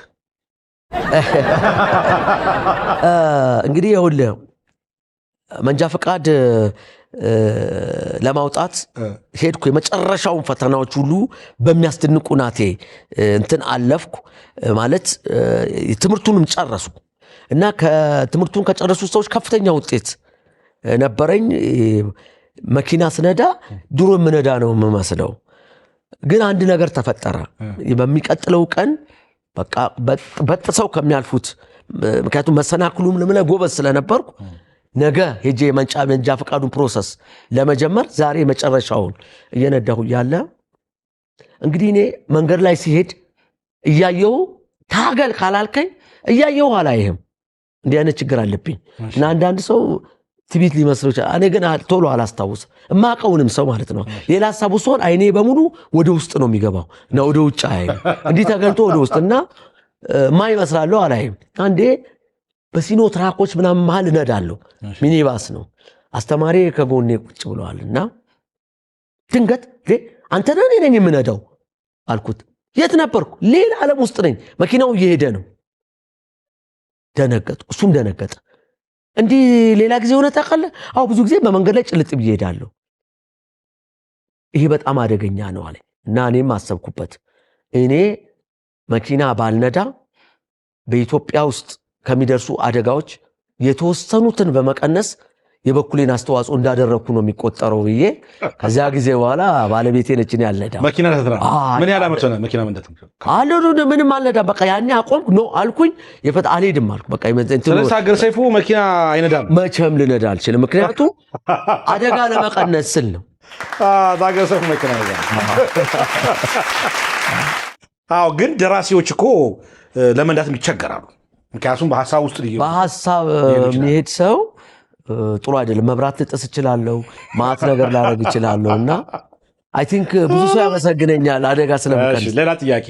እንግዲህ ይኸውልህ መንጃ ፈቃድ ለማውጣት ሄድኩ። የመጨረሻውን ፈተናዎች ሁሉ በሚያስደንቁ ናቴ እንትን አለፍኩ። ማለት ትምህርቱንም ጨረሱ እና ከትምህርቱን ከጨረሱ ሰዎች ከፍተኛ ውጤት ነበረኝ። መኪና ስነዳ ድሮ የምነዳ ነው የምመስለው። ግን አንድ ነገር ተፈጠረ። በሚቀጥለው ቀን በቃ በጥሰው ከሚያልፉት፣ ምክንያቱም መሰናክሉም ለምን ጎበዝ ስለነበርኩ ነገ ሄጄ መንጃ ፈቃዱን ፕሮሰስ ለመጀመር ዛሬ መጨረሻውን እየነዳሁ ያለ እንግዲህ እኔ መንገድ ላይ ሲሄድ እያየሁ ታገል ካላልከኝ እያየሁ አላይህም። እንዲህ አይነት ችግር አለብኝ እና አንዳንድ ሰው ትቢት ሊመስለው ይችላል። እኔ ግን ቶሎ አላስታውስም። እማቀውንም ሰው ማለት ነው። ሌላ ሀሳቡ ሲሆን አይኔ በሙሉ ወደ ውስጥ ነው የሚገባው እና ወደ ውጭ አይ እንዲህ ተገልጦ ወደ ውስጥ እና ማ ይመስላለሁ አላይም። አንዴ በሲኖ ትራኮች ምናምን መሃል እነዳለሁ። ሚኒባስ ነው። አስተማሪ ከጎኔ ቁጭ ብለዋል እና ድንገት አንተ ነህ እኔ ነኝ የምነዳው አልኩት። የት ነበርኩ? ሌላ ዓለም ውስጥ ነኝ። መኪናው እየሄደ ነው። ደነገጥኩ፣ እሱም ደነገጠ። እንዲህ ሌላ ጊዜ ሆነ ታውቃለህ? አዎ ብዙ ጊዜ በመንገድ ላይ ጭልጥ ብዬ እሄዳለሁ። ይሄ በጣም አደገኛ ነው አለ እና እኔም አሰብኩበት። እኔ መኪና ባልነዳ በኢትዮጵያ ውስጥ ከሚደርሱ አደጋዎች የተወሰኑትን በመቀነስ የበኩሌን አስተዋጽኦ እንዳደረግኩ ነው የሚቆጠረው ብዬ ከዚያ ጊዜ በኋላ ባለቤቴ ነች እኔ አልነዳም። መኪና ተትራ ምን ያህል ዓመት ሆነ መኪና መንዳት? ምንም አልነዳም። በቃ ያኔ አቆምኩ ነው አልኩኝ። አልሄድም አልኩ። በቃ ስለዚህ ሀገር ሰይፉ መኪና አይነዳም። መቼም ልነዳ አልችልም። ምክንያቱም አደጋ ለመቀነስ ስል ነው። ሀገር ሰይፉ መኪና አይነዳም። አዎ፣ ግን ደራሲዎች እኮ ለመንዳትም ይቸገራሉ። ምክንያቱም በሀሳብ ውስጥ በሀሳብ የሚሄድ ሰው ጥሩ አይደለም። መብራት ልጥስ እችላለሁ፣ ማት ነገር ላደርግ እችላለሁ እና አይ ቲንክ ብዙ ሰው ያመሰግነኛል አደጋ ስለምቀንስ። ሌላ ጥያቄ፣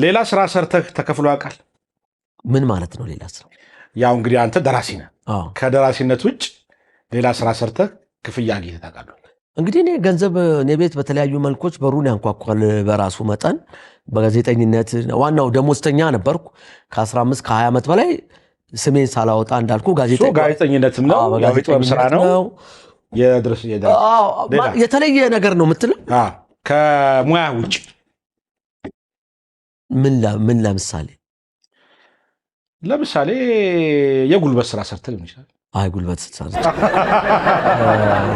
ሌላ ስራ ሰርተህ ተከፍሎ ያውቃል? ምን ማለት ነው ሌላ ስራ? ያው እንግዲህ አንተ ደራሲ ነህ። ከደራሲነት ውጭ ሌላ ስራ ሰርተህ ክፍያ አግኝተህ ታውቃለህ? እንግዲህ እኔ ገንዘብ እኔ ቤት በተለያዩ መልኮች በሩን ያንኳኳል በራሱ መጠን። በጋዜጠኝነት ዋናው ደሞዝተኛ ነበርኩ ከ15 ከ20 ዓመት በላይ ስሜን ሳላወጣ እንዳልኩ። ጋዜጠኝነትም ነው፣ የጥበብ ስራ ነው። የተለየ ነገር ነው የምትለው? ከሙያ ውጭ ምን ለምሳሌ የጉልበት ስራ ሰርተህ ሊሆን ይችላል። አይ ጉልበት ስትሰራ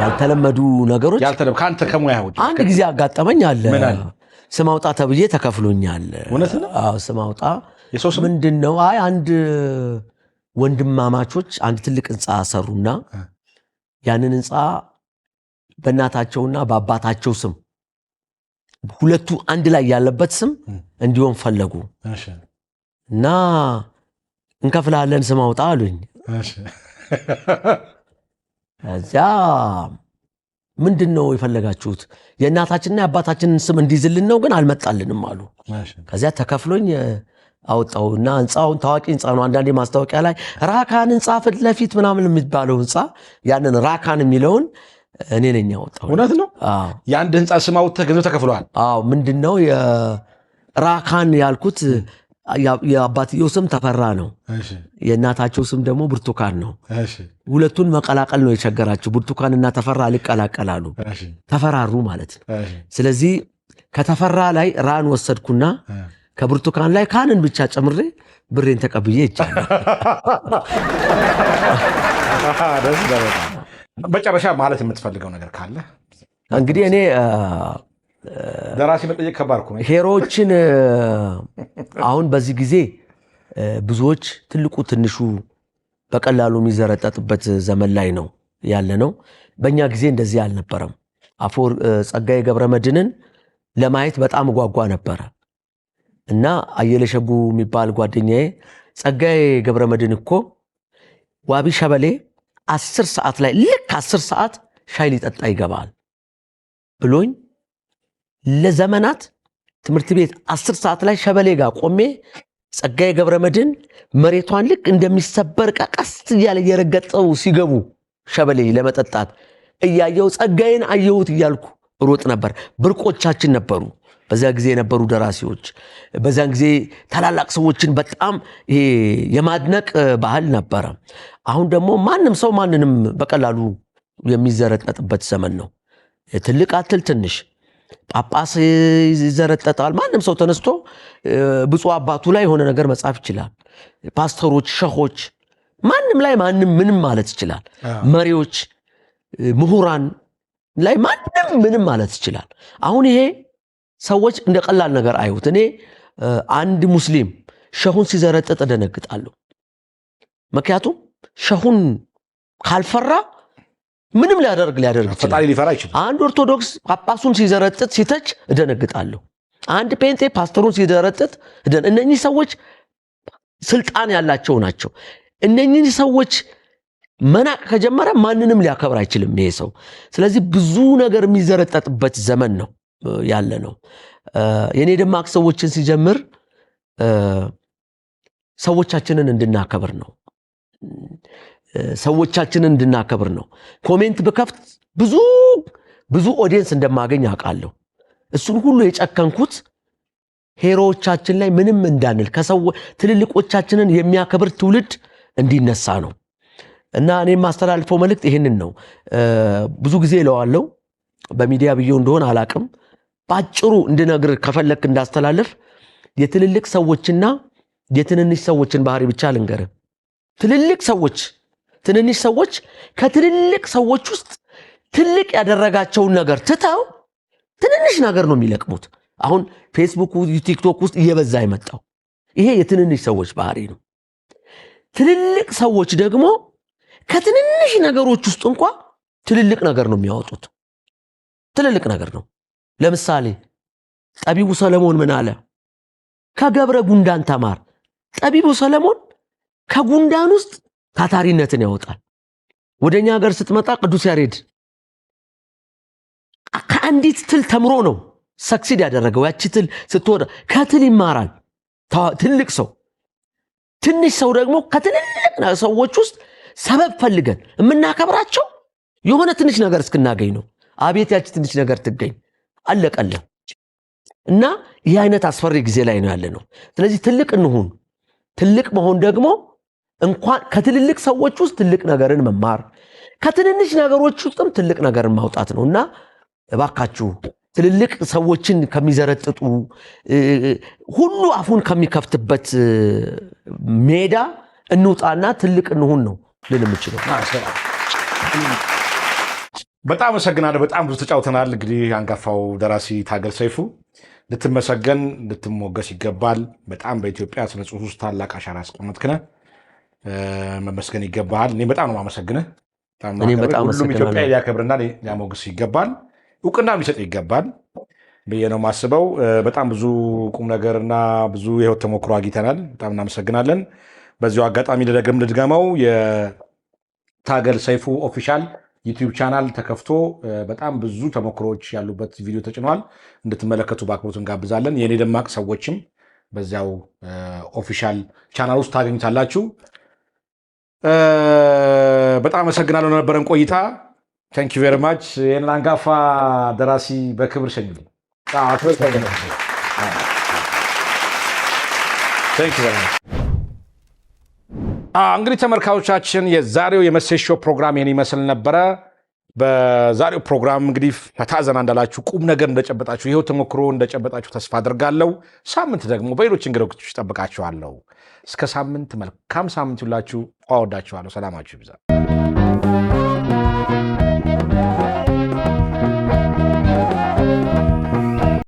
ያልተለመዱ ነገሮች ከአንተ ከሙያ ውጭ አንድ ጊዜ አጋጠመኝ አለ። ስም አውጣ ተብዬ ተከፍሎኛል። አዎ ስም አውጣ ምንድን ነው? አይ አንድ ወንድማማቾች አንድ ትልቅ ህንፃ ሰሩና ያንን ህንፃ በእናታቸውና በአባታቸው ስም ሁለቱ አንድ ላይ ያለበት ስም እንዲሆን ፈለጉ እና እንከፍላለን ስም አውጣ አሉኝ። እዚያ ምንድን ነው የፈለጋችሁት? የእናታችንና የአባታችንን ስም እንዲዝልን ነው፣ ግን አልመጣልንም አሉ። ከዚያ ተከፍሎኝ አወጣውና ህንፃውን ታዋቂ ህንፃ ነው። አንዳንዴ ማስታወቂያ ላይ ራካን ህንፃ ፊት ለፊት ምናምን የሚባለው ህንፃ ያንን ራካን የሚለውን እኔ ነኝ ያወጣው። እውነት ነው? የአንድ ህንፃ ስም አውጥተህ ገንዘብ ተከፍሏል? አዎ። ምንድነው የራካን ያልኩት? የአባትየው ስም ተፈራ ነው፣ የእናታቸው ስም ደግሞ ብርቱካን ነው። ሁለቱን መቀላቀል ነው የቸገራቸው። ብርቱካንና ተፈራ ሊቀላቀላሉ፣ ተፈራሩ ማለት ነው። ስለዚህ ከተፈራ ላይ ራን ወሰድኩና ከብርቱካን ላይ ካንን ብቻ ጨምሬ ብሬን ተቀብዬ ይቻላል። መጨረሻ ማለት የምትፈልገው ነገር ካለ? እንግዲህ እኔ ደራሲ መጠየቅ ከባድ እኮ ነው። ሄሮዎችን አሁን በዚህ ጊዜ ብዙዎች ትልቁ ትንሹ በቀላሉ የሚዘረጠጥበት ዘመን ላይ ነው ያለ ነው። በእኛ ጊዜ እንደዚህ አልነበረም። ጸጋዬ ገብረመድህንን ለማየት በጣም ጓጓ ነበረ እና አየለ ሸጉ የሚባል ጓደኛዬ ጸጋዬ ገብረመድህን እኮ ዋቢ ሸበሌ 10 ሰዓት ላይ ልክ 10 ሰዓት ሻይ ሊጠጣ ይገባል ብሎኝ ለዘመናት ትምህርት ቤት 10 ሰዓት ላይ ሸበሌ ጋር ቆሜ ጸጋዬ ገብረመድህን መሬቷን ልክ እንደሚሰበር ቀስ እያለ እየረገጠው ሲገቡ ሸበሌ ለመጠጣት እያየው ጸጋዬን አየሁት እያልኩ ሮጥ ነበር። ብርቆቻችን ነበሩ በዛ ጊዜ የነበሩ ደራሲዎች። በዛን ጊዜ ታላላቅ ሰዎችን በጣም የማድነቅ ባህል ነበረ። አሁን ደግሞ ማንም ሰው ማንንም በቀላሉ የሚዘረጠጥበት ዘመን ነው። ትልቅ አትል ትንሽ ጳጳስ ይዘረጠጣል። ማንም ሰው ተነስቶ ብፁዕ አባቱ ላይ የሆነ ነገር መጻፍ ይችላል። ፓስተሮች፣ ሸሆች፣ ማንም ላይ ማንም ምንም ማለት ይችላል። መሪዎች፣ ምሁራን ላይ ማንም ምንም ማለት ይችላል። አሁን ይሄ ሰዎች እንደ ቀላል ነገር አዩት። እኔ አንድ ሙስሊም ሸሁን ሲዘረጠጥ እደነግጣለሁ። ምክንያቱም ሸሁን ካልፈራ ምንም ሊያደርግ ይችላል። አንድ ኦርቶዶክስ ጳጳሱን ሲዘረጥጥ ሲተች እደነግጣለሁ። አንድ ጴንጤ ፓስተሩን ሲዘረጥጥ እነኚህ ሰዎች ስልጣን ያላቸው ናቸው። እነኚህ ሰዎች መናቅ ከጀመረ ማንንም ሊያከብር አይችልም ይሄ ሰው። ስለዚህ ብዙ ነገር የሚዘረጠጥበት ዘመን ነው ያለ ነው። የኔ ደማቅ ሰዎችን ሲጀምር ሰዎቻችንን እንድናከብር ነው። ሰዎቻችንን እንድናከብር ነው። ኮሜንት በከፍት ብዙ ኦዲየንስ እንደማገኝ አውቃለሁ። እሱን ሁሉ የጨከንኩት ሄሮዎቻችን ላይ ምንም እንዳንል ትልልቆቻችንን የሚያከብር ትውልድ እንዲነሳ ነው። እና እኔ የማስተላልፈው መልእክት ይህንን ነው። ብዙ ጊዜ እለዋለሁ፣ በሚዲያ ብዬው እንደሆነ አላቅም። ባጭሩ እንድነግር ከፈለክ እንዳስተላልፍ የትልልቅ ሰዎችና የትንንሽ ሰዎችን ባህሪ ብቻ ልንገር። ትንንሽ ሰዎች ከትልልቅ ሰዎች ውስጥ ትልቅ ያደረጋቸውን ነገር ትተው ትንንሽ ነገር ነው የሚለቅሙት። አሁን ፌስቡክ፣ ቲክቶክ ውስጥ እየበዛ የመጣው ይሄ የትንንሽ ሰዎች ባህሪ ነው። ትልልቅ ሰዎች ደግሞ ከትንንሽ ነገሮች ውስጥ እንኳ ትልልቅ ነገር ነው የሚያወጡት። ትልልቅ ነገር ነው። ለምሳሌ ጠቢቡ ሰለሞን ምን አለ? ከገብረ ጉንዳን ተማር። ጠቢቡ ሰለሞን ከጉንዳን ውስጥ ታታሪነትን ያወጣል። ወደኛ ሀገር ስትመጣ ቅዱስ ያሬድ ከአንዲት ትል ተምሮ ነው ሰክሲድ ያደረገው። ያቺ ትል ስትወጣ ከትል ይማራል ትልቅ ሰው። ትንሽ ሰው ደግሞ ከትልልቅ ሰዎች ውስጥ ሰበብ ፈልገን የምናከብራቸው የሆነ ትንሽ ነገር እስክናገኝ ነው። አቤት ያቺ ትንሽ ነገር ትገኝ አለቀለ። እና ይህ አይነት አስፈሪ ጊዜ ላይ ነው ያለ ነው። ስለዚህ ትልቅ እንሁን። ትልቅ መሆን ደግሞ እንኳን ከትልልቅ ሰዎች ውስጥ ትልቅ ነገርን መማር ከትንንሽ ነገሮች ውስጥም ትልቅ ነገርን ማውጣት ነውና እባካችሁ ትልልቅ ሰዎችን ከሚዘረጥጡ ሁሉ አፉን ከሚከፍትበት ሜዳ እንውጣና ትልቅ እንሁን ነው ልል የምችለው። በጣም አመሰግናለሁ። በጣም ብዙ ተጫውተናል። እንግዲህ አንጋፋው ደራሲ ታገል ሰይፉ ልትመሰገን ልትሞገስ ይገባል። በጣም በኢትዮጵያ ስነ ጽሁፍ ውስጥ ታላቅ አሻራ ያስቀመጥክነ መመስገን ይገባል። እኔ በጣም ነው የማመሰግንህ። ሁሉም ኢትዮጵያ ሊያከብርና ሊያሞግስ ይገባል፣ እውቅና ሊሰጥ ይገባል ብዬ ነው የማስበው። በጣም ብዙ ቁም ነገርና ብዙ የህይወት ተሞክሮ አግኝተናል። በጣም እናመሰግናለን። በዚሁ አጋጣሚ ልድገመው፣ የታገል ሰይፉ ኦፊሻል ዩቲዩብ ቻናል ተከፍቶ በጣም ብዙ ተሞክሮዎች ያሉበት ቪዲዮ ተጭኗል። እንድትመለከቱ በአክብሮት እንጋብዛለን። የእኔ ደማቅ ሰዎችም በዚያው ኦፊሻል ቻናል ውስጥ ታገኙታላችሁ። በጣም አመሰግናለሁ ለነበረን ቆይታ። ታንክ ዩ ቬሪ ማች። ይህንን አንጋፋ ደራሲ በክብር ሸኙልኝ። እንግዲህ ተመልካቾቻችን የዛሬው የመሴት ሾው ፕሮግራም ይህን ይመስል ነበረ። በዛሬው ፕሮግራም እንግዲህ ፈታ ዘና እንዳላችሁ ቁም ነገር እንደጨበጣችሁ ይኸው ተሞክሮ እንደጨበጣችሁ ተስፋ አድርጋለሁ። ሳምንት ደግሞ በሌሎች እንግዶች እጠብቃችኋለሁ። እስከ ሳምንት መልካም ሳምንት ይሁንላችሁ። እወዳችኋለሁ። ሰላማችሁ ይብዛ።